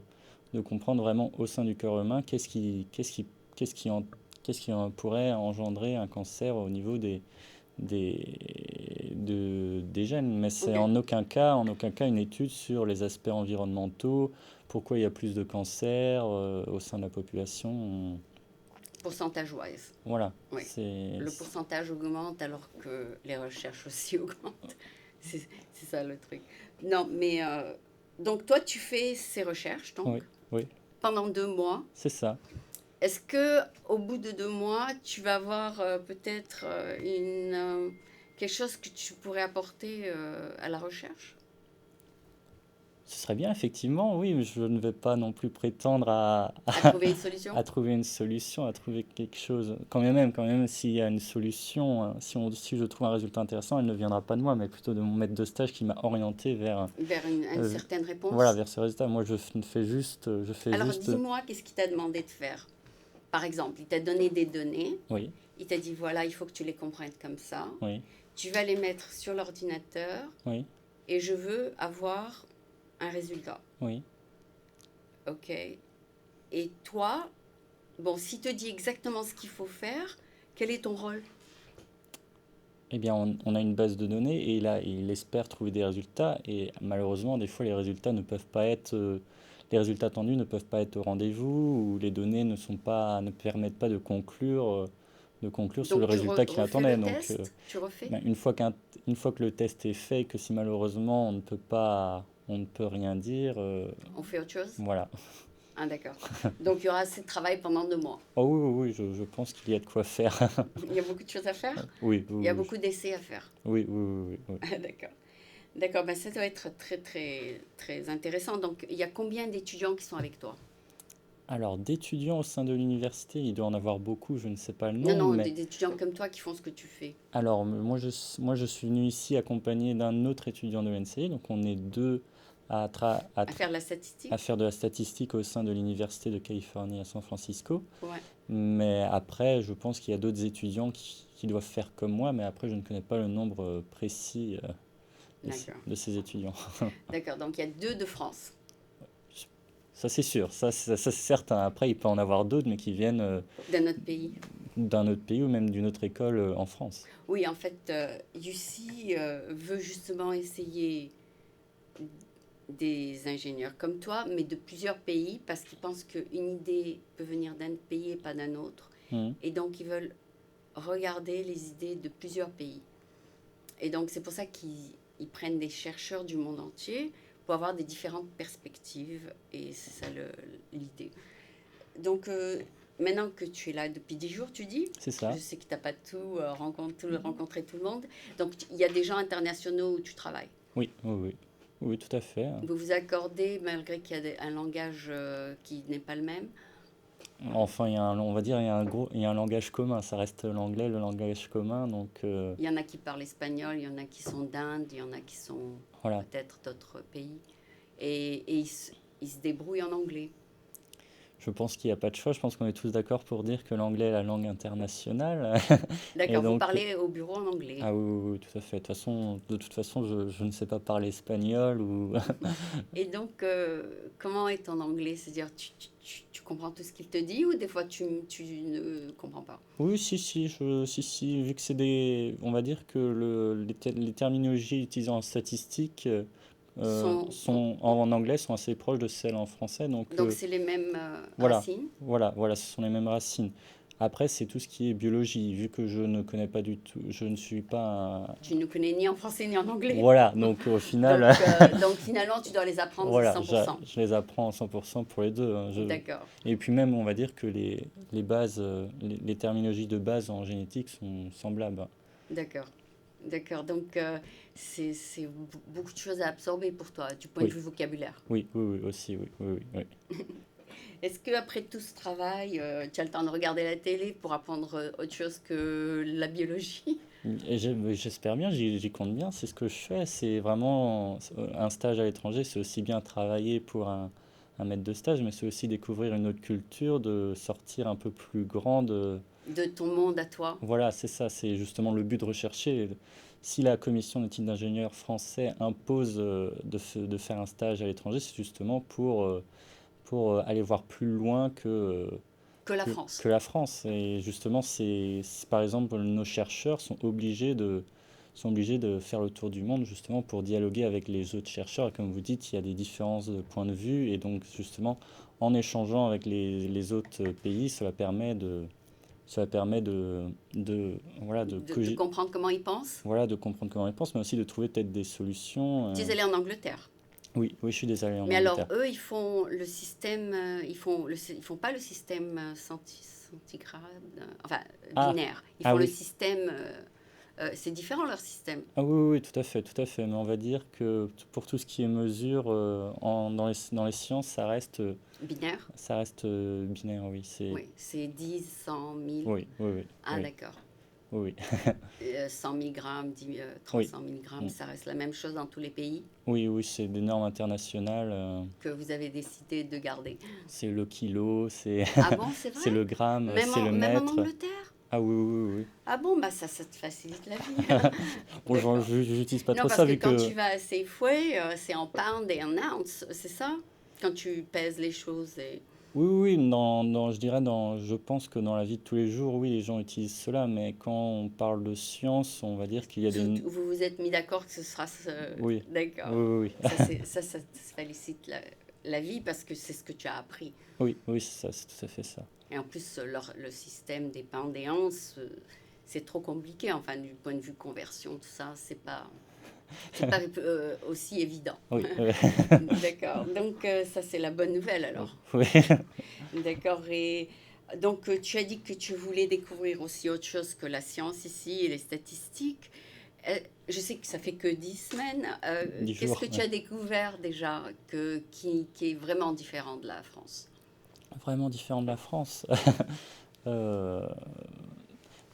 Speaker 2: vraiment au sein du corps humain qu'est-ce qui pourrait engendrer un cancer au niveau des gènes. Mais c'est
Speaker 1: Ok.
Speaker 2: en aucun cas une étude sur les aspects environnementaux, pourquoi il y a plus de cancers au sein de la population.
Speaker 1: Pourcentage-wise.
Speaker 2: Voilà,
Speaker 1: Oui. Le pourcentage augmente alors que les recherches aussi augmentent. C'est ça le truc. Non, mais donc toi, tu fais ces recherches donc
Speaker 2: oui, oui,
Speaker 1: pendant 2 mois.
Speaker 2: c'est ça.
Speaker 1: Est-ce que au bout de 2 mois, tu vas avoir peut-être quelque chose que tu pourrais apporter à la recherche?
Speaker 2: Ce serait bien, effectivement, oui, mais je ne vais pas non plus prétendre
Speaker 1: À trouver une solution?
Speaker 2: à trouver une solution, à trouver quelque chose. Quand même, s'il y a une solution, si je trouve un résultat intéressant, elle ne viendra pas de moi, mais plutôt de mon maître de stage qui m'a orienté vers,
Speaker 1: Vers une
Speaker 2: euh,
Speaker 1: certaine
Speaker 2: voilà,
Speaker 1: réponse?
Speaker 2: vers ce résultat. Moi, je fais
Speaker 1: Alors
Speaker 2: juste,
Speaker 1: dis-moi, qu'est-ce qu'il t'a demandé de faire? Par exemple, il t'a donné des données,
Speaker 2: oui,
Speaker 1: il t'a dit voilà, il faut que tu les comprennes comme ça.
Speaker 2: oui,
Speaker 1: Tu vas les mettre sur l'ordinateur
Speaker 2: oui,
Speaker 1: et je veux avoir un résultat.
Speaker 2: oui.
Speaker 1: OK. Et toi, bon, s'il te dit exactement ce qu'il faut faire, quel est ton rôle?
Speaker 2: Eh bien, on a une base de données et là, il espère trouver des résultats. Et malheureusement, des fois, les résultats ne peuvent pas être, les résultats attendus ne peuvent pas être au rendez-vous ou les données ne permettent pas de conclure sur le
Speaker 1: Donc tu
Speaker 2: résultat qu'il
Speaker 1: refais
Speaker 2: attendait.
Speaker 1: le
Speaker 2: Donc,
Speaker 1: test, tu refais?
Speaker 2: ben, une fois que le test est fait, que si malheureusement on ne peut rien dire,
Speaker 1: On fait autre chose?
Speaker 2: voilà.
Speaker 1: Ah d'accord. Donc il y aura assez de travail pendant 2 mois.
Speaker 2: Oh oui, oui, oui, je pense qu'il y a de quoi faire.
Speaker 1: Il y a beaucoup de choses à faire?
Speaker 2: Oui,
Speaker 1: Il y a
Speaker 2: oui,
Speaker 1: beaucoup d'essais à faire.
Speaker 2: oui, oui, oui, oui, oui.
Speaker 1: Ah, d'accord. D'accord, ben ça doit être très très très intéressant. Donc il y a combien d'étudiants qui sont avec toi?
Speaker 2: Alors, d'étudiants au sein de l'université, il doit en avoir beaucoup, je ne sais pas le
Speaker 1: Non,
Speaker 2: nombre,
Speaker 1: non,
Speaker 2: mais
Speaker 1: des étudiants comme toi qui font ce que tu fais.
Speaker 2: alors moi je suis venu ici accompagné d'un autre étudiant de l'NCI, donc on est deux à,
Speaker 1: À faire de la statistique?
Speaker 2: à faire de la statistique au sein de l'Université de Californie à San Francisco.
Speaker 1: Ouais,
Speaker 2: Mais après, je pense qu'il y a d'autres étudiants qui doivent faire comme moi, mais après, je ne connais pas le nombre précis
Speaker 1: d'accord.
Speaker 2: de ces étudiants.
Speaker 1: D'accord, donc il y a deux de France,
Speaker 2: Ça, c'est sûr, ça, c'est certain. Après, il peut en avoir d'autres, mais qui viennent
Speaker 1: d'un autre pays.
Speaker 2: d'un autre pays ou même d'une autre école en France.
Speaker 1: Oui, en fait, UC veut justement essayer des ingénieurs comme toi, mais de plusieurs pays, parce qu'ils pensent qu'une idée peut venir d'un pays et pas d'un autre.
Speaker 2: Mhm.
Speaker 1: Et donc, ils veulent regarder les idées de plusieurs pays. Et donc, c'est pour ça qu'ils prennent des chercheurs du monde entier pour avoir des différentes perspectives. Et c'est ça l'idée. Donc, maintenant que tu es là depuis 10 jours, tu dis,
Speaker 2: C'est ça.
Speaker 1: je sais que tu n'as pas rencontré tout le monde. Donc, il y a des gens internationaux où tu travailles.
Speaker 2: Oui, oui, oui. Oui, tout à fait.
Speaker 1: Vous vous accordez, malgré qu'il y a un langage qui n'est pas le même.
Speaker 2: Enfin, on va dire, il y a un langage commun. Ça reste l'anglais, le langage commun. Donc,
Speaker 1: Il y en a qui parlent espagnol, il y en a qui sont d'Inde, il y en a qui sont
Speaker 2: voilà.
Speaker 1: peut-être d'autres pays. Et ils se débrouillent en anglais.
Speaker 2: Je pense qu'il n'y a pas de choix. Je pense qu'on est tous d'accord pour dire que l'anglais est la langue internationale. Et
Speaker 1: D'accord, vous
Speaker 2: donc,
Speaker 1: parlez au bureau en anglais.
Speaker 2: ah oui, oui, oui, tout à fait. De toute façon, je ne sais pas parler espagnol ou...
Speaker 1: Et donc, comment est ton anglais? C'est-à-dire, tu comprends tout ce qu'il te dit ou des fois tu ne comprends pas?
Speaker 2: Oui, si, vu que c'est des... On va dire que les terminologies utilisées en statistique
Speaker 1: Sont,
Speaker 2: en anglais sont assez proches de celles en français. Donc,
Speaker 1: donc, c'est les mêmes
Speaker 2: voilà,
Speaker 1: racines.
Speaker 2: voilà, ce sont les mêmes racines. Après, c'est tout ce qui est biologie, vu que je ne connais pas du tout, je ne suis pas un...
Speaker 1: Tu ne connais ni en français ni en anglais.
Speaker 2: Voilà, donc au
Speaker 1: Donc,
Speaker 2: final,
Speaker 1: donc finalement, tu dois les apprendre
Speaker 2: voilà,
Speaker 1: 100%.
Speaker 2: je les apprends à 100% pour les deux.
Speaker 1: D'accord,
Speaker 2: Et puis même, on va dire que les bases, les terminologies de base en génétique sont semblables.
Speaker 1: d'accord, d'accord. Donc, c'est beaucoup de choses à absorber pour toi, du point de
Speaker 2: Oui,
Speaker 1: vue vocabulaire.
Speaker 2: oui, oui, oui, aussi, oui, oui, oui.
Speaker 1: Est-ce qu'après tout ce travail, tu as le temps de regarder la télé pour apprendre autre chose que la biologie?
Speaker 2: Et j'espère bien, j'y compte bien, c'est ce que je fais. C'est vraiment un stage à l'étranger, c'est aussi bien travailler pour un un maître de stage, mais c'est aussi découvrir une autre culture, de sortir un peu plus grand de...
Speaker 1: De ton monde à toi.
Speaker 2: Voilà, c'est ça, c'est justement le but de rechercher. Si la commission d'études d'ingénieurs français impose de faire un stage à l'étranger, c'est justement pour aller voir plus loin
Speaker 1: Que la France.
Speaker 2: que la France. Et justement, par exemple, nos chercheurs sont obligés de faire le tour du monde justement pour dialoguer avec les autres chercheurs. Et comme vous dites, il y a des différences de point de vue. Et donc, justement, en échangeant avec les autres pays, voilà,
Speaker 1: De comprendre comment ils pensent.
Speaker 2: voilà, de comprendre comment ils pensent, mais aussi de trouver peut-être des solutions.
Speaker 1: Tu es allé en Angleterre.
Speaker 2: Oui, oui, je suis désolé en
Speaker 1: Mais alors,
Speaker 2: Angleterre.
Speaker 1: eux, ils font le système, ils font pas le système centigrade, enfin
Speaker 2: Ah,
Speaker 1: binaire. Ils
Speaker 2: ah
Speaker 1: font le
Speaker 2: oui.
Speaker 1: système, c'est différent leur système.
Speaker 2: Ah oui, oui, oui, tout à fait, tout à fait. Mais on va dire que pour tout ce qui est mesure dans les sciences,
Speaker 1: Binaire,
Speaker 2: ça reste binaire, oui.
Speaker 1: oui, c'est 10, 100, 1000.
Speaker 2: Oui, oui, oui,
Speaker 1: Ah,
Speaker 2: oui,
Speaker 1: d'accord.
Speaker 2: oui,
Speaker 1: 100 milligrammes,
Speaker 2: oui,
Speaker 1: 300 milligrammes,
Speaker 2: mm.
Speaker 1: ça reste la même chose dans tous les pays
Speaker 2: Oui, oui, c'est des normes internationales.
Speaker 1: que vous avez décidé de garder.
Speaker 2: C'est le kilo,
Speaker 1: Ah bon, c'est vrai?
Speaker 2: c'est le gramme, c'est le
Speaker 1: Même en
Speaker 2: mètre.
Speaker 1: Angleterre?
Speaker 2: Ah oui, oui, oui.
Speaker 1: Ah bon, bah ça te facilite la vie.
Speaker 2: Bon,
Speaker 1: D'accord.
Speaker 2: j'utilise pas
Speaker 1: Non,
Speaker 2: trop
Speaker 1: parce
Speaker 2: ça
Speaker 1: que
Speaker 2: vu
Speaker 1: quand
Speaker 2: que...
Speaker 1: tu vas à Safeway, c'est en pound et en ounce, c'est ça? Quand tu pèses les choses.
Speaker 2: Oui, oui, oui, je pense que dans la vie de tous les jours, oui, les gens utilisent cela, mais quand on parle de science, on va dire qu'il y a des...
Speaker 1: Vous vous êtes mis d'accord que ce sera
Speaker 2: Oui,
Speaker 1: d'accord.
Speaker 2: oui, oui,
Speaker 1: Ça te félicite la vie parce que c'est ce que tu as appris.
Speaker 2: oui, oui, c'est ça, c'est tout à fait ça.
Speaker 1: Et en plus, le système des pendéances, c'est trop compliqué. Enfin, du point de vue conversion, tout ça, c'est pas aussi évident.
Speaker 2: Oui,
Speaker 1: D'accord. Donc, ça, c'est la bonne nouvelle alors.
Speaker 2: oui,
Speaker 1: D'accord. Et donc, tu as dit que tu voulais découvrir aussi autre chose que la science ici et les statistiques. Je sais que ça fait que 10 semaines.
Speaker 2: 10
Speaker 1: Qu'est-ce
Speaker 2: jours.
Speaker 1: que tu as découvert déjà qui est vraiment différent de la France?
Speaker 2: Vraiment différent de la France. Euh,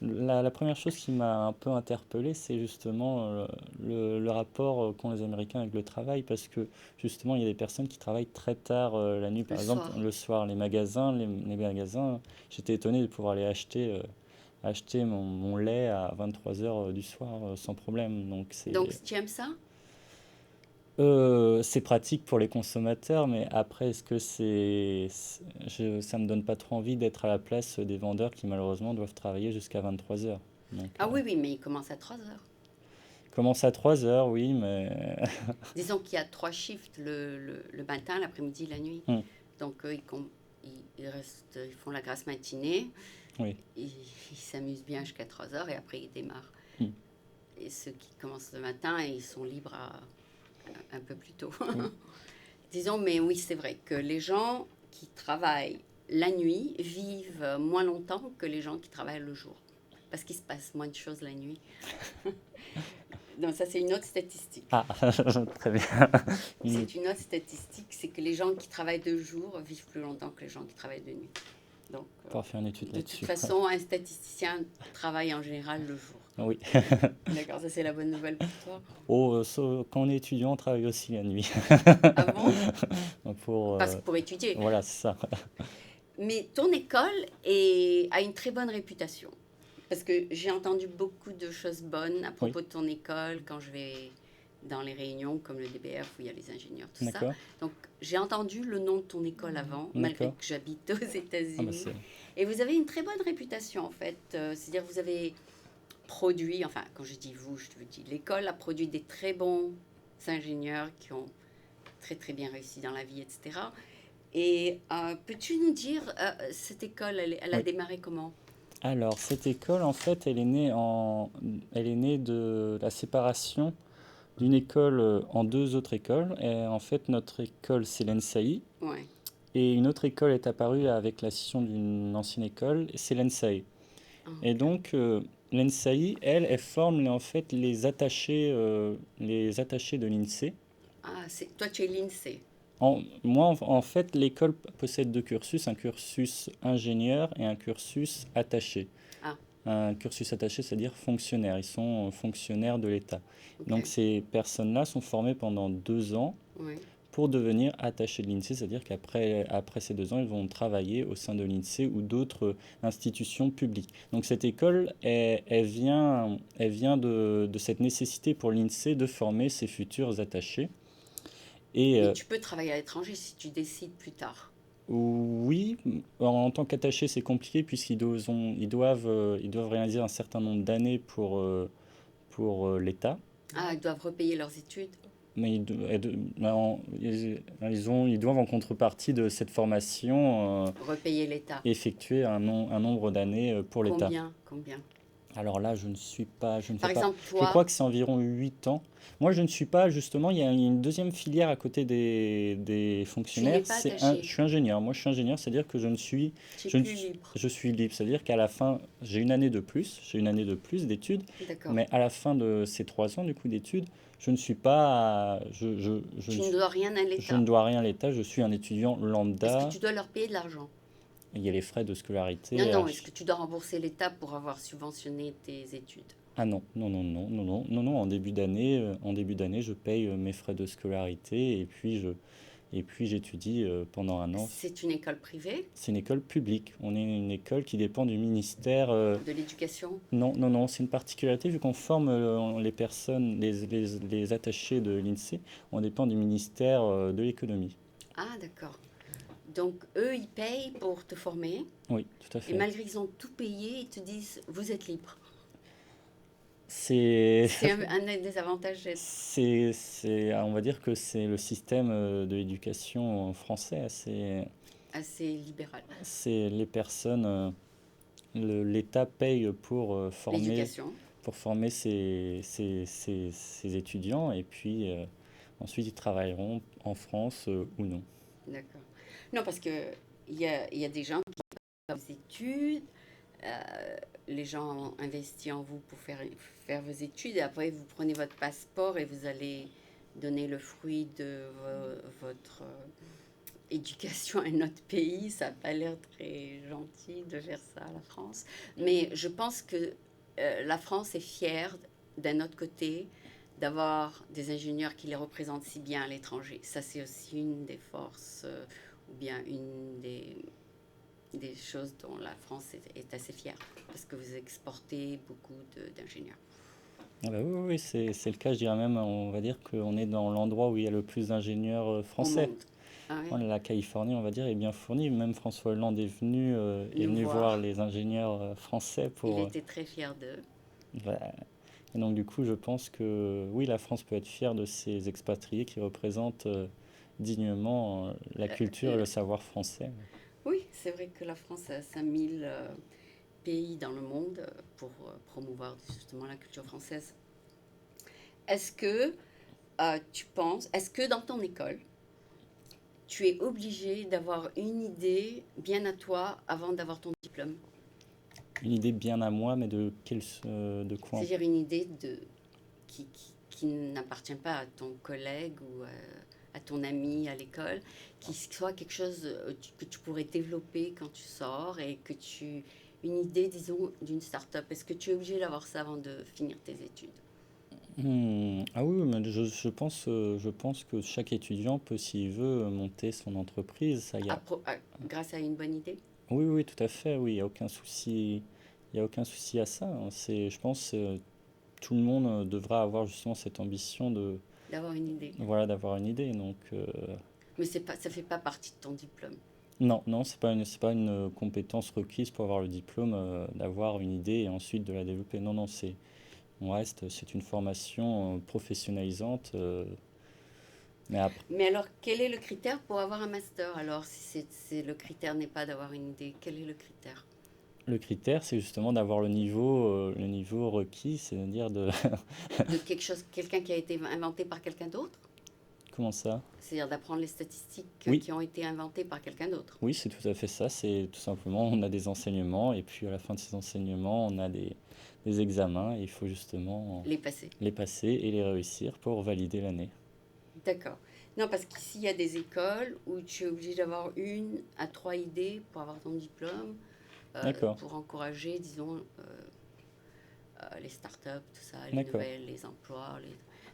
Speaker 2: la première chose qui m'a un peu interpellé, c'est justement le rapport qu'ont les Américains avec le travail, parce que justement, il y a des personnes qui travaillent très tard la nuit,
Speaker 1: Le
Speaker 2: par exemple,
Speaker 1: soir.
Speaker 2: le soir, les magasins, j'étais étonné de pouvoir aller acheter mon lait à 23 heures du soir sans problème. Donc
Speaker 1: Donc, tu aimes ça?
Speaker 2: c'est pratique pour les consommateurs, mais après, est-ce que ça me donne pas trop envie d'être à la place des vendeurs qui malheureusement doivent travailler jusqu'à 23 heures. Donc,
Speaker 1: Ah oui, oui, mais il commence à 3 heures.
Speaker 2: commence à 3 heures, oui, mais
Speaker 1: Disons qu'il y a 3 shifts, le matin, l'après-midi, la nuit.
Speaker 2: Hmm,
Speaker 1: Donc, ils font la grasse matinée,
Speaker 2: oui,
Speaker 1: ils s'amusent bien jusqu'à 3 heures et après ils démarrent.
Speaker 2: hmm,
Speaker 1: Et ceux qui commencent le matin, ils sont libres un peu plus tôt.
Speaker 2: oui,
Speaker 1: Disons, mais oui, c'est vrai que les gens qui travaillent la nuit vivent moins longtemps que les gens qui travaillent le jour. Parce qu'il se passe moins de choses la nuit. Donc ça, c'est une autre statistique.
Speaker 2: ah, très bien. Hmm,
Speaker 1: C'est une autre statistique, c'est que les gens qui travaillent de jour vivent plus longtemps que les gens qui travaillent de nuit. Donc,
Speaker 2: on pourra faire une étude
Speaker 1: de toute
Speaker 2: là-dessus.
Speaker 1: façon, un statisticien travaille en général le jour.
Speaker 2: Oui.
Speaker 1: D'accord, ça c'est la bonne nouvelle pour toi.
Speaker 2: Oh, quand on est étudiant, on travaille aussi la nuit.
Speaker 1: Ah bon?
Speaker 2: Pour,
Speaker 1: Parce que pour étudier.
Speaker 2: voilà, c'est ça.
Speaker 1: Mais ton école a une très bonne réputation. Parce que j'ai entendu beaucoup de choses bonnes à
Speaker 2: Oui,
Speaker 1: propos de ton école quand je vais dans les réunions comme le DBF où il y a les ingénieurs, tout ça.
Speaker 2: d'accord,
Speaker 1: Donc j'ai entendu le nom de ton école avant, malgré
Speaker 2: d'accord.
Speaker 1: que j'habite aux
Speaker 2: Ah bah
Speaker 1: États-Unis.
Speaker 2: c'est...
Speaker 1: Et vous avez une très bonne réputation en fait. C'est-à-dire vous avez produit, enfin quand je dis vous, je te dis l'école a produit des très bons ingénieurs qui ont très très bien réussi dans la vie, etc. Et peux-tu nous dire, cette école, elle a
Speaker 2: Oui.
Speaker 1: démarré comment?
Speaker 2: Alors, cette école, en fait, elle est née de la séparation d'une école en deux autres écoles. Et en fait, notre école, c'est l'ENSAI.
Speaker 1: Ouais.
Speaker 2: Et une autre école est apparue avec la scission d'une ancienne école, c'est l'ENSAI.
Speaker 1: Ah,
Speaker 2: Et
Speaker 1: ok.
Speaker 2: donc, l'ENSAI, elle forme en fait les attachés de l'INSEE.
Speaker 1: Ah, toi, tu es l'INSEE.
Speaker 2: En fait, l'école possède deux cursus, un cursus ingénieur et un cursus attaché.
Speaker 1: Ah,
Speaker 2: Un cursus attaché, c'est-à-dire fonctionnaires. Ils sont fonctionnaires de l'État.
Speaker 1: ok.
Speaker 2: Donc ces personnes-là sont formées pendant 2 ans
Speaker 1: Oui.
Speaker 2: pour devenir attachés de l'INSEE, c'est-à-dire qu'après ces 2 ans, ils vont travailler au sein de l'INSEE ou d'autres institutions publiques. Donc cette école, elle vient de cette nécessité pour l'INSEE de former ses futurs attachés. Et
Speaker 1: Mais tu peux travailler à l'étranger si tu décides plus tard.
Speaker 2: oui, en tant qu'attaché, c'est compliqué puisqu'ils doivent réaliser un certain nombre d'années pour l'État.
Speaker 1: Ah, ils doivent repayer leurs études.
Speaker 2: Mais ils doivent, en contrepartie de cette formation,
Speaker 1: Repayer l'État.
Speaker 2: effectuer un nombre d'années pour l'État.
Speaker 1: Combien?
Speaker 2: Alors là, je ne fais
Speaker 1: Par
Speaker 2: pas.
Speaker 1: exemple,
Speaker 2: Je
Speaker 1: toi,
Speaker 2: crois que c'est environ 8 ans. Moi, je ne suis pas, justement, il y a une deuxième filière à côté des
Speaker 1: tu n'es
Speaker 2: fonctionnaires.
Speaker 1: pas
Speaker 2: Je
Speaker 1: attaché.
Speaker 2: suis ingénieur. Moi, je suis ingénieur, c'est-à-dire que
Speaker 1: Tu es
Speaker 2: je ne
Speaker 1: plus
Speaker 2: suis,
Speaker 1: libre.
Speaker 2: je suis libre. C'est-à-dire qu'à la fin, j'ai une année de plus. J'ai une année de plus d'études.
Speaker 1: D'accord.
Speaker 2: Mais à la fin de ces 3 ans, du coup, d'études, je ne suis pas, je
Speaker 1: Tu
Speaker 2: ne
Speaker 1: ne
Speaker 2: suis-
Speaker 1: dois rien à
Speaker 2: je
Speaker 1: l'État.
Speaker 2: ne dois rien à l'État. Je suis un étudiant
Speaker 1: Est-ce que
Speaker 2: lambda.
Speaker 1: tu dois leur payer de l'argent?
Speaker 2: Il y a les frais de scolarité.
Speaker 1: Non, non, est-ce que tu dois rembourser l'État pour avoir subventionné tes études?
Speaker 2: Ah non, non, non, non, non, non, non, non, en début d'année, je paye mes frais de scolarité et puis j'étudie pendant un an.
Speaker 1: C'est une école privée
Speaker 2: C'est une école publique. On est une école qui dépend du ministère.
Speaker 1: de l'éducation?
Speaker 2: Non, non, non, c'est une particularité vu qu'on forme les personnes, les attachés de l'INSEE, on dépend du ministère de l'économie.
Speaker 1: Ah, d'accord. Donc, eux, ils payent pour te former,
Speaker 2: Oui, tout à
Speaker 1: et
Speaker 2: fait.
Speaker 1: malgré qu'ils ont tout payé, ils te disent, vous êtes libre.
Speaker 2: C'est,
Speaker 1: C'est un des avantages d'être
Speaker 2: on va dire que c'est le système de l'éducation français
Speaker 1: assez libéral.
Speaker 2: c'est les personnes, l'État paye
Speaker 1: L'éducation.
Speaker 2: pour former ses étudiants et puis ensuite ils travailleront en France ou non.
Speaker 1: D'accord. Non, parce que il y a des gens qui font vos études, les gens investissent en vous pour faire vos études, et après vous prenez votre passeport et vous allez donner le fruit de votre éducation à un autre pays. Ça n'a pas l'air très gentil de faire ça à la France. Mais je pense que la France est fière, d'un autre côté, d'avoir des ingénieurs qui les représentent si bien à l'étranger. Ça, c'est aussi une des forces, ou bien une des choses dont la France est assez fière, parce que vous exportez beaucoup d'ingénieurs
Speaker 2: Ah bah oui, oui, oui, c'est le cas, je dirais même, on va dire qu'on est dans l'endroit où il y a le plus d'ingénieurs
Speaker 1: au
Speaker 2: français.
Speaker 1: monde. Ah ouais,
Speaker 2: La Californie, on va dire, est bien fournie. Même François Hollande est
Speaker 1: nous
Speaker 2: venu voir
Speaker 1: voir.
Speaker 2: les ingénieurs français
Speaker 1: Il
Speaker 2: pour.
Speaker 1: était très fier d'eux.
Speaker 2: Voilà. Et donc, du coup, je pense que oui, la France peut être fière de ses expatriés qui représentent dignement la culture et
Speaker 1: Euh,
Speaker 2: le savoir français.
Speaker 1: oui, c'est vrai que la France a 5000 pays dans le monde pour promouvoir justement la culture française. Est-ce que est-ce que dans ton école, tu es obligé d'avoir une idée bien à toi avant d'avoir ton diplôme?
Speaker 2: Une idée bien à moi, mais de quoi?
Speaker 1: C'est-à-dire une idée qui n'appartient pas à ton collègue ou à ton ami à l'école, qui soit quelque chose que tu pourrais développer quand tu sors et une idée, disons, d'une start-up. Est-ce que tu es obligé d'avoir ça avant de finir tes études?
Speaker 2: Ah oui, oui, mais je pense que chaque étudiant peut, s'il veut, monter son entreprise. Ça,
Speaker 1: Grâce à une bonne idée?
Speaker 2: oui, oui, tout à fait, oui, il n'y a aucun souci, il y a aucun souci à ça, hein. Je pense, tout le monde devra avoir justement cette ambition
Speaker 1: D'avoir une idée.
Speaker 2: voilà, d'avoir une idée. Donc,
Speaker 1: Mais ça fait pas partie de ton diplôme.
Speaker 2: non, non, c'est pas une compétence requise pour avoir le diplôme, d'avoir une idée et ensuite de la développer. Non, non, c'est une formation professionnalisante, mais après.
Speaker 1: Mais alors, quel est le critère pour avoir un master? Alors, si le critère n'est pas d'avoir une idée, quel est le critère?
Speaker 2: Le critère, c'est justement d'avoir le niveau requis, c'est-à-dire de.
Speaker 1: De quelque chose, quelqu'un qui a été inventé par quelqu'un d'autre?
Speaker 2: Comment ça?
Speaker 1: C'est-à-dire d'apprendre les statistiques
Speaker 2: Oui,
Speaker 1: qui ont été inventées par quelqu'un d'autre.
Speaker 2: oui, c'est tout à fait ça. C'est tout simplement, on a des enseignements et puis à la fin de ces enseignements, on a des examens et il faut justement
Speaker 1: Les passer.
Speaker 2: les passer et les réussir pour valider l'année.
Speaker 1: D'accord. Non, parce qu'ici, il y a des écoles où tu es obligé d'avoir 1 à 3 idées pour avoir ton diplôme,
Speaker 2: D'accord,
Speaker 1: pour encourager, disons, les startups, tout ça, les
Speaker 2: d'accord.
Speaker 1: nouvelles, les emplois.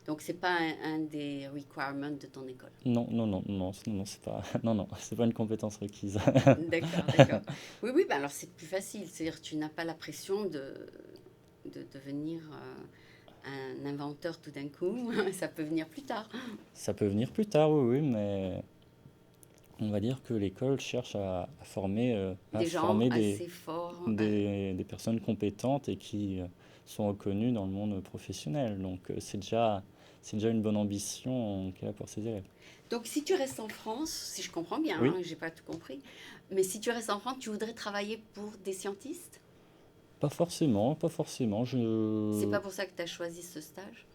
Speaker 1: Donc, c'est pas un des requirements de ton école.
Speaker 2: Non, non, non, non, non, c'est pas, non, non, c'est pas une compétence requise.
Speaker 1: D'accord, d'accord. Oui, oui, ben alors c'est plus facile. C'est-à-dire que tu n'as pas la pression de devenir un inventeur tout d'un coup. Ça peut venir plus tard.
Speaker 2: Ça peut venir plus tard, oui, oui, mais on va dire que l'école cherche à
Speaker 1: Des gens
Speaker 2: former
Speaker 1: assez forts.
Speaker 2: des personnes compétentes et qui sont reconnues dans le monde professionnel. Donc c'est déjà une bonne ambition qu'elle a pour ses élèves.
Speaker 1: Donc, si tu restes en France, si je comprends bien,
Speaker 2: Oui,
Speaker 1: hein, j'ai pas tout compris, mais si tu restes en France, tu voudrais travailler pour des scientistes?
Speaker 2: pas forcément, pas forcément.
Speaker 1: C'est pas pour ça que tu as choisi ce stage?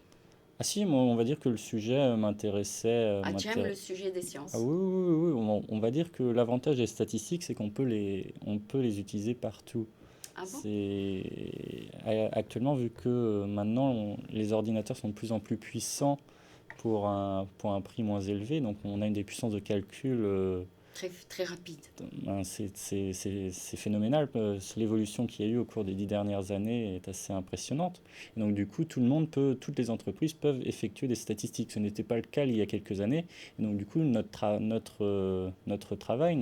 Speaker 2: Ah si, moi, on va dire que le sujet m'intéressait.
Speaker 1: Ah, tu aimes le sujet des
Speaker 2: Ah
Speaker 1: sciences?
Speaker 2: oui, oui, oui, oui, on va dire que l'avantage des statistiques, c'est on peut les utiliser partout.
Speaker 1: Ah bon?
Speaker 2: Actuellement, vu que maintenant les ordinateurs sont de plus en plus puissants pour un prix moins élevé, donc on a une des puissances de calcul,
Speaker 1: Très, très rapide.
Speaker 2: ben, c'est phénoménal. L'évolution qu'il y a eu au cours des 10 dernières années est assez impressionnante. Et donc du coup, toutes les entreprises peuvent effectuer des statistiques. Ce n'était pas le cas il y a quelques années. Et donc du coup, notre travail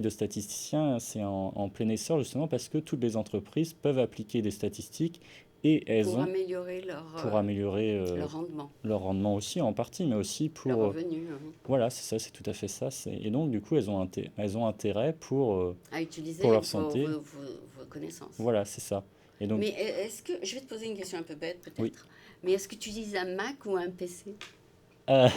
Speaker 2: de statisticien, c'est en plein essor justement parce que toutes les entreprises peuvent appliquer des statistiques et elles
Speaker 1: Pour
Speaker 2: ont
Speaker 1: améliorer
Speaker 2: pour améliorer
Speaker 1: leur rendement,
Speaker 2: leur rendement aussi en partie, mais aussi
Speaker 1: leur
Speaker 2: pour...
Speaker 1: revenu, oui.
Speaker 2: voilà, c'est ça, c'est tout à fait ça. Et donc du coup, elles ont intérêt
Speaker 1: À
Speaker 2: pour
Speaker 1: utiliser
Speaker 2: leur santé.
Speaker 1: vos connaissances.
Speaker 2: Voilà, c'est ça. Et donc,
Speaker 1: Mais est-ce que, je vais te poser une question un peu bête
Speaker 2: oui.
Speaker 1: peut-être, mais est-ce que tu utilises un Mac ou un PC?
Speaker 2: Euh,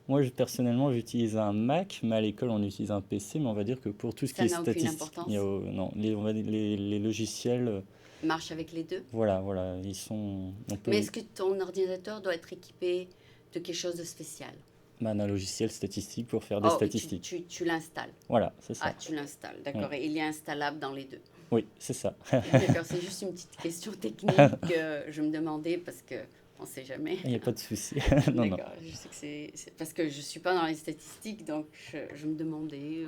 Speaker 2: Moi, personnellement, j'utilise un Mac, mais à l'école, on utilise un PC. Mais on va dire que pour tout ce qui
Speaker 1: Ça
Speaker 2: est
Speaker 1: n'a aucune
Speaker 2: statistique,
Speaker 1: importance.
Speaker 2: non, on va dire les logiciels,
Speaker 1: Marche avec les deux.
Speaker 2: voilà, voilà, ils sont, on
Speaker 1: Mais
Speaker 2: peut,
Speaker 1: est-ce que ton ordinateur doit être équipé de quelque chose de spécial?
Speaker 2: bah, un logiciel statistique pour faire des
Speaker 1: Oh, et
Speaker 2: statistiques.
Speaker 1: tu l'installes.
Speaker 2: Voilà, c'est
Speaker 1: Ah,
Speaker 2: ça.
Speaker 1: tu l'installes,
Speaker 2: Oui,
Speaker 1: d'accord. Et il est installable dans les deux.
Speaker 2: oui, c'est ça.
Speaker 1: D'accord, c'est juste une petite question technique que je me demandais parce que on ne sait jamais.
Speaker 2: Il n'y a pas de souci. Non, non.
Speaker 1: D'accord, je sais que parce que je ne suis pas dans les statistiques, donc je me demandais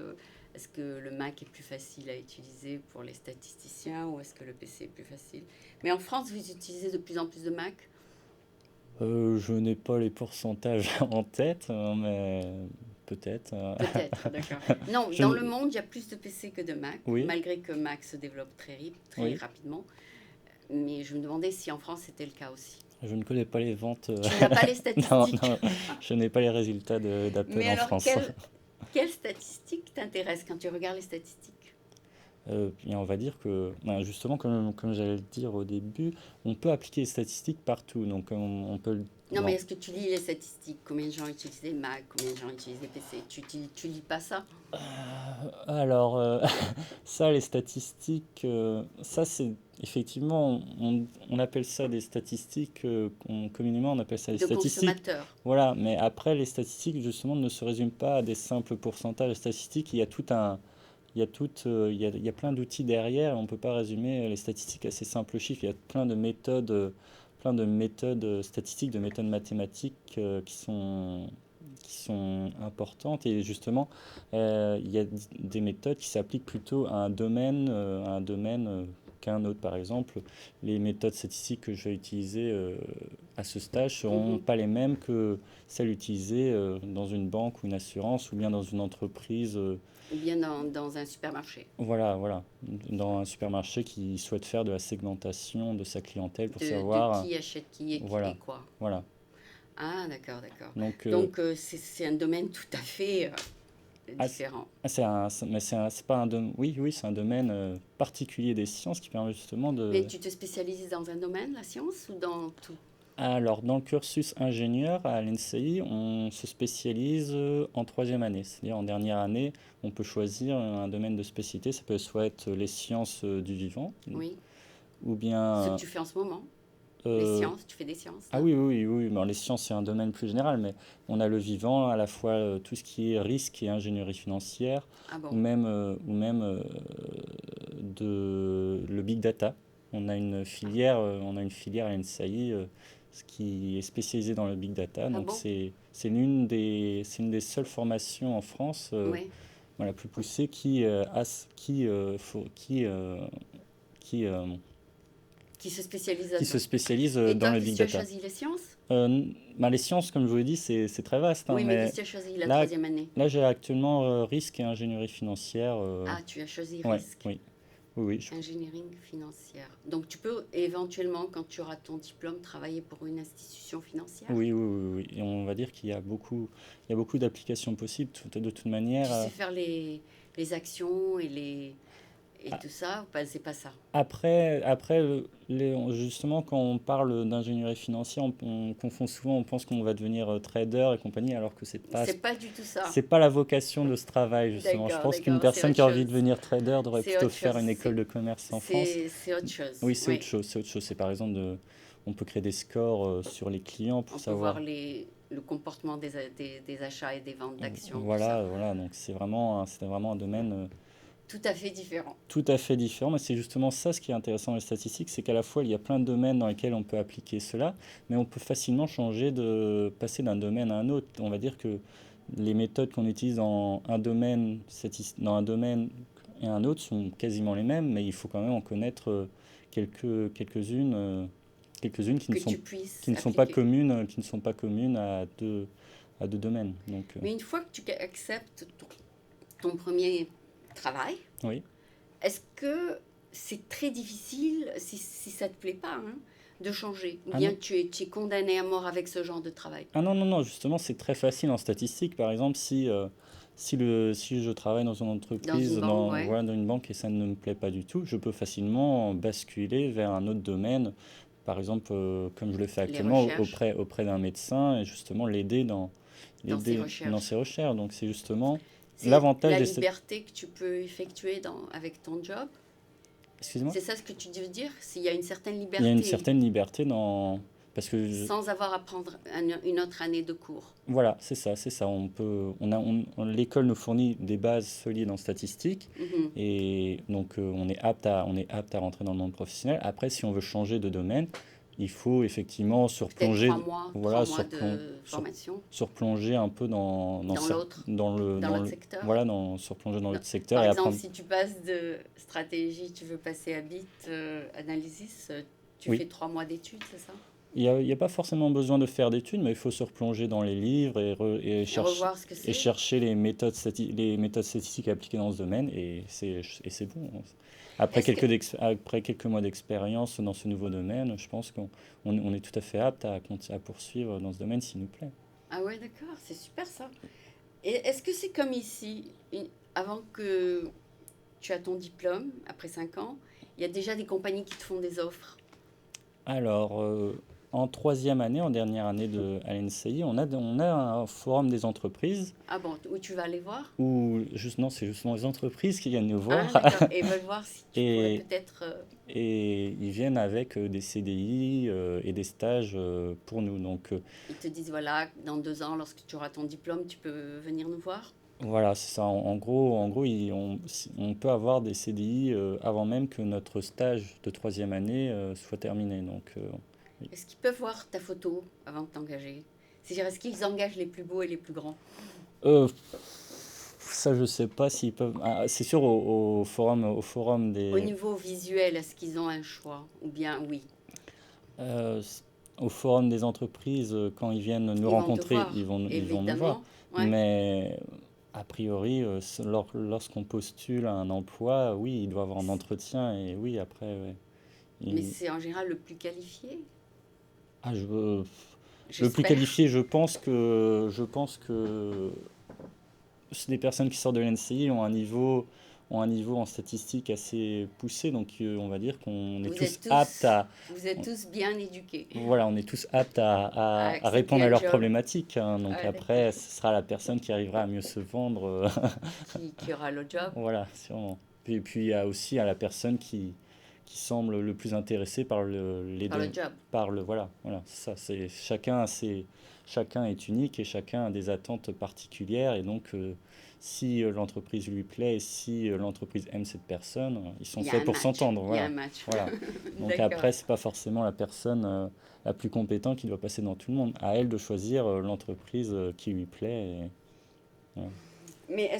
Speaker 1: est-ce que le Mac est plus facile à utiliser pour les statisticiens ou est-ce que le PC est plus facile? Mais en France, vous utilisez de plus en plus de Mac?
Speaker 2: Je n'ai pas les pourcentages en tête, mais peut-être.
Speaker 1: Peut-être, d'accord. Non,
Speaker 2: Je
Speaker 1: dans
Speaker 2: ne-
Speaker 1: le monde, il y a plus de PC que de Mac,
Speaker 2: Oui,
Speaker 1: malgré que Mac se développe très
Speaker 2: oui.
Speaker 1: rapidement. Mais je me demandais si en France c'était le cas aussi.
Speaker 2: Je ne connais pas les ventes.
Speaker 1: Tu n'as pas les
Speaker 2: Non,
Speaker 1: statistiques.
Speaker 2: non, je n'ai pas les résultats d'Apple
Speaker 1: Mais
Speaker 2: en
Speaker 1: alors,
Speaker 2: France.
Speaker 1: quelles statistiques t'intéressent quand tu regardes les statistiques?
Speaker 2: Et on va dire que, ben, justement, comme j'allais le dire au début, on peut appliquer les statistiques partout. Donc, on peut.
Speaker 1: Non, mais est-ce que tu lis les statistiques? Combien de gens utilisent les Mac? Combien de gens utilisent les PC? Tu lis pas ça?
Speaker 2: Alors, ça, les statistiques, ça, c'est effectivement, on appelle ça des statistiques, communément, on appelle ça des
Speaker 1: De
Speaker 2: statistiques.
Speaker 1: consommateurs?
Speaker 2: Voilà, mais après, les statistiques, justement, ne se résument pas à des simples pourcentages de statistiques. Il y a plein d'outils derrière. On ne peut pas résumer les statistiques à ces simples chiffres. Il y a plein de méthodes statistiques, de méthodes mathématiques qui sont importantes. Et justement, il y a des méthodes qui s'appliquent plutôt à un domaine qu'à un autre. Par exemple, les méthodes statistiques que je vais utiliser à ce stage ne seront
Speaker 1: Mhm.
Speaker 2: pas les mêmes que celles utilisées dans une banque ou une assurance ou bien dans une entreprise.
Speaker 1: Ou bien dans un supermarché?
Speaker 2: Voilà, voilà. Dans un supermarché qui souhaite faire de la segmentation de sa clientèle pour
Speaker 1: De
Speaker 2: savoir.
Speaker 1: qui achète qui et
Speaker 2: Voilà,
Speaker 1: quoi?
Speaker 2: voilà.
Speaker 1: Ah, d'accord, d'accord.
Speaker 2: Donc,
Speaker 1: Donc, c'est un domaine tout à fait
Speaker 2: ah,
Speaker 1: différent.
Speaker 2: mais c'est pas un domaine. Oui, oui, c'est un domaine particulier des sciences qui permet justement
Speaker 1: Mais
Speaker 2: de.
Speaker 1: tu te spécialises dans un domaine, la science, ou dans tout?
Speaker 2: Alors, dans le cursus ingénieur à l'NCI, on se spécialise en troisième année. C'est-à-dire en dernière année, on peut choisir un domaine de spécialité. Ça peut soit être les sciences du vivant,
Speaker 1: Oui.
Speaker 2: ou
Speaker 1: Ce que
Speaker 2: bien.
Speaker 1: tu fais en ce moment? Les
Speaker 2: euh,
Speaker 1: sciences, tu fais des sciences,
Speaker 2: Ah
Speaker 1: là?
Speaker 2: oui, oui, oui, oui. Bon, les sciences, c'est un domaine plus général, mais on a le vivant, à la fois tout ce qui est risque et ingénierie financière,
Speaker 1: Ah bon?
Speaker 2: ou même le big data. On a une filière à l'NSAI ce qui est spécialisée dans le big data.
Speaker 1: Ah
Speaker 2: Donc
Speaker 1: bon?
Speaker 2: c'est une des seules formations en France,
Speaker 1: Oui.
Speaker 2: la plus poussée, qui,
Speaker 1: Qui se spécialise
Speaker 2: qui se
Speaker 1: là-dedans.
Speaker 2: spécialise
Speaker 1: Et
Speaker 2: dans
Speaker 1: toi,
Speaker 2: le
Speaker 1: qu'est-ce
Speaker 2: big
Speaker 1: que tu as
Speaker 2: data.
Speaker 1: choisi, les sciences?
Speaker 2: Les sciences, comme je vous l'ai dit, c'est très vaste, hein,
Speaker 1: Oui, mais
Speaker 2: mais
Speaker 1: qu'est-ce que tu as choisi la
Speaker 2: là,
Speaker 1: troisième année?
Speaker 2: là j'ai actuellement risque et ingénierie financière.
Speaker 1: Ah, tu as choisi
Speaker 2: Ouais,
Speaker 1: risque,
Speaker 2: oui, oui, oui.
Speaker 1: ingénierie financière. Donc, tu peux éventuellement, quand tu auras ton diplôme, travailler pour une institution financière.
Speaker 2: Oui, oui, oui, oui. Et on va dire il y a beaucoup d'applications possibles de toute manière.
Speaker 1: Tu sais faire les actions et
Speaker 2: A-
Speaker 1: tout ça, ou pas, c'est pas ça.
Speaker 2: Après justement, quand on parle d'ingénierie financière, on confond souvent, on pense qu'on va devenir trader et compagnie, alors que
Speaker 1: C'est pas du tout ça.
Speaker 2: c'est pas la vocation de ce travail, justement. Je
Speaker 1: D'accord,
Speaker 2: pense qu'une
Speaker 1: d'accord, c'est
Speaker 2: personne
Speaker 1: autre
Speaker 2: qui a envie de
Speaker 1: chose.
Speaker 2: devenir trader devrait
Speaker 1: C'est
Speaker 2: plutôt
Speaker 1: autre
Speaker 2: faire
Speaker 1: chose.
Speaker 2: une école de commerce en France.
Speaker 1: C'est autre chose.
Speaker 2: Oui, c'est autre
Speaker 1: Oui.
Speaker 2: chose. C'est autre chose. C'est par exemple on peut créer des scores sur les clients pour
Speaker 1: On peut voir
Speaker 2: savoir.
Speaker 1: le comportement des achats et des ventes d'actions, tout ça.
Speaker 2: Voilà, voilà. Donc c'est vraiment un domaine
Speaker 1: Tout à fait différent.
Speaker 2: tout à fait différent. Mais c'est justement ça ce qui est intéressant dans les statistiques, c'est qu'à la fois il y a plein de domaines dans lesquels on peut appliquer cela, mais on peut facilement passer d'un domaine à un autre. On va dire que les méthodes qu'on utilise dans un domaine et un autre sont quasiment les mêmes, mais il faut quand même en connaître quelques-unes, quelques-unes
Speaker 1: Que tu puisses
Speaker 2: qui ne sont pas
Speaker 1: appliquer.
Speaker 2: communes, à deux domaines.
Speaker 1: Mais une fois que tu acceptes ton premier travail,
Speaker 2: Oui.
Speaker 1: est-ce que c'est très difficile, si ça ne te plaît pas, hein, de changer? Ou
Speaker 2: Ah
Speaker 1: bien
Speaker 2: non,
Speaker 1: tu es condamné à mort avec ce genre de travail?
Speaker 2: ah non, non, non, justement, c'est très facile en statistique. Par exemple, si je travaille dans une
Speaker 1: Dans
Speaker 2: entreprise,
Speaker 1: une banque, ouais.
Speaker 2: voilà, dans une banque et ça ne me plaît pas du tout, je peux facilement basculer vers un autre domaine. Par exemple, comme je le fais
Speaker 1: Les
Speaker 2: actuellement,
Speaker 1: recherches,
Speaker 2: auprès d'un médecin et justement
Speaker 1: dans ces
Speaker 2: l'aider dans
Speaker 1: recherches.
Speaker 2: ses recherches. Donc, c'est justement
Speaker 1: C'est
Speaker 2: l'avantage
Speaker 1: la
Speaker 2: des...
Speaker 1: liberté que tu peux effectuer avec ton job.
Speaker 2: Excuse-moi?
Speaker 1: C'est ça ce que tu veux dire? S'il y a une certaine
Speaker 2: Il y a une
Speaker 1: liberté
Speaker 2: certaine liberté dans... Parce que
Speaker 1: sans avoir à prendre une autre année de cours.
Speaker 2: voilà, c'est ça, c'est ça. L'école nous fournit des bases solides en statistique
Speaker 1: Mhm.
Speaker 2: et donc on est apte à rentrer dans le monde professionnel. Après, si on veut changer de domaine, il faut effectivement
Speaker 1: Peut-être 3 mois,
Speaker 2: voilà,
Speaker 1: de formation
Speaker 2: surplonger un peu
Speaker 1: dans l'autre, dans
Speaker 2: dans
Speaker 1: l'autre
Speaker 2: le,
Speaker 1: secteur.
Speaker 2: voilà, surplonger dans
Speaker 1: Non.
Speaker 2: l'autre secteur
Speaker 1: Par
Speaker 2: et
Speaker 1: exemple,
Speaker 2: apprendre.
Speaker 1: si tu passes de stratégie, tu veux passer à bit analysis, tu
Speaker 2: Oui,
Speaker 1: fais 3 mois d'études, c'est ça?
Speaker 2: il y a pas forcément besoin de faire d'études, mais il faut se replonger dans les livres
Speaker 1: Et revoir ce que
Speaker 2: et
Speaker 1: c'est.
Speaker 2: chercher les méthodes statistiques appliquées dans ce domaine, et c'est bon.
Speaker 1: Est-ce que
Speaker 2: Après quelques mois d'expérience dans ce nouveau domaine, je pense on est tout à fait apte à poursuivre dans ce domaine s'il nous plaît.
Speaker 1: Ah ouais, d'accord, c'est super ça. Et est-ce que c'est comme ici, avant que tu as ton diplôme, après 5 ans, il y a déjà des compagnies qui te font des offres?
Speaker 2: Alors, en troisième année, en dernière année à l'NCI, on a un forum des entreprises
Speaker 1: Ah bon, où tu vas aller voir?
Speaker 2: où, non, c'est justement les entreprises qui viennent nous
Speaker 1: Ah
Speaker 2: voir.
Speaker 1: d'accord, et veulent voir si tu pourrais
Speaker 2: Et
Speaker 1: peut-être...
Speaker 2: Et ils viennent avec des CDI et des stages pour nous. Donc
Speaker 1: ils te disent, voilà, dans 2 ans, lorsque tu auras ton diplôme, tu peux venir nous voir?
Speaker 2: voilà, c'est ça. En gros, on peut avoir des CDI avant même que notre stage de troisième année soit terminé. Donc, oui.
Speaker 1: Est-ce qu'ils peuvent voir ta photo avant de t'engager? C'est-à-dire, est-ce qu'ils engagent les plus beaux et les plus grands?
Speaker 2: Euh, Ça, je sais pas s'ils peuvent. C'est sûr, au forum
Speaker 1: Au
Speaker 2: des,
Speaker 1: niveau visuel, est-ce qu'ils ont un choix? Ou bien oui,
Speaker 2: euh, au forum des entreprises, quand ils viennent nous
Speaker 1: ils vont te
Speaker 2: rencontrer,
Speaker 1: voir,
Speaker 2: ils vont nous voir.
Speaker 1: évidemment. Ouais.
Speaker 2: Mais a priori, lorsqu'on postule à un emploi, oui, il doit avoir un entretien et oui, après, ouais,
Speaker 1: Mais
Speaker 2: il-
Speaker 1: c'est en général le plus qualifié,
Speaker 2: ah, le plus
Speaker 1: j'espère.
Speaker 2: qualifié, je pense que c'est des personnes qui sortent de l'NCI ont un niveau en statistique assez poussé, donc on va dire qu'on est
Speaker 1: Vous
Speaker 2: tous
Speaker 1: êtes
Speaker 2: aptes
Speaker 1: tous, vous êtes tous bien éduqués
Speaker 2: voilà, on est tous aptes
Speaker 1: à
Speaker 2: à
Speaker 1: accepter
Speaker 2: répondre à
Speaker 1: un
Speaker 2: leurs
Speaker 1: job.
Speaker 2: problématiques, hein. Donc
Speaker 1: Ah, d'accord.
Speaker 2: après, ce sera la personne qui arrivera à mieux se vendre.
Speaker 1: Qui aura le job
Speaker 2: Voilà, sûrement. Puis il y a aussi à la personne qui semble le plus intéressée par
Speaker 1: par le job.
Speaker 2: voilà, voilà, c'est ça, chacun est unique et chacun a des attentes particulières et donc si l'entreprise lui plaît et si l'entreprise aime cette personne, ils sont
Speaker 1: Il y a
Speaker 2: faits
Speaker 1: un
Speaker 2: pour
Speaker 1: match.
Speaker 2: s'entendre,
Speaker 1: Il y a un
Speaker 2: voilà.
Speaker 1: match.
Speaker 2: Voilà. Donc
Speaker 1: D'accord.
Speaker 2: après, c'est pas forcément la personne la plus compétente qui doit passer dans tout le monde. À elle de choisir l'entreprise qui lui plaît. Voilà.
Speaker 1: Mais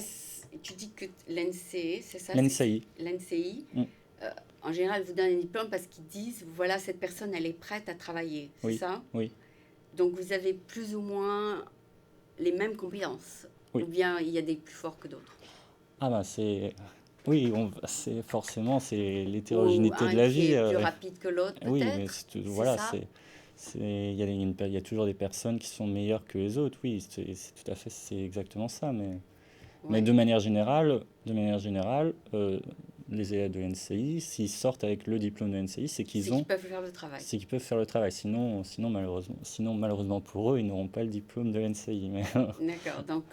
Speaker 1: tu dis que l'NCE, c'est ça,
Speaker 2: L'NCI.
Speaker 1: l'NCI,
Speaker 2: Mm.
Speaker 1: euh, en général, vous donne un diplôme parce qu'ils disent, voilà, cette personne, elle est prête à travailler. C'est
Speaker 2: Oui,
Speaker 1: ça?
Speaker 2: oui.
Speaker 1: Donc vous avez plus ou moins les mêmes compétences,
Speaker 2: Oui.
Speaker 1: ou bien il y a des plus forts que d'autres,
Speaker 2: Ah bah c'est... Oui, c'est forcément, c'est
Speaker 1: ou
Speaker 2: l'hétérogénéité de
Speaker 1: un
Speaker 2: la
Speaker 1: qui
Speaker 2: vie.
Speaker 1: est plus rapide que l'autre
Speaker 2: Oui, mais
Speaker 1: peut-être, c'est
Speaker 2: voilà,
Speaker 1: ça?
Speaker 2: il y a il y a toujours des personnes qui sont meilleures que les autres. Oui, c'est tout à fait, c'est exactement ça. Mais
Speaker 1: Oui,
Speaker 2: de manière générale, les élèves de l'NCI, s'ils sortent avec le diplôme de l'NCI,
Speaker 1: c'est qu'ils peuvent faire le travail.
Speaker 2: c'est qu'ils peuvent faire le travail. Malheureusement pour eux, ils n'auront pas le diplôme de l'NCI. Mais
Speaker 1: D'accord, donc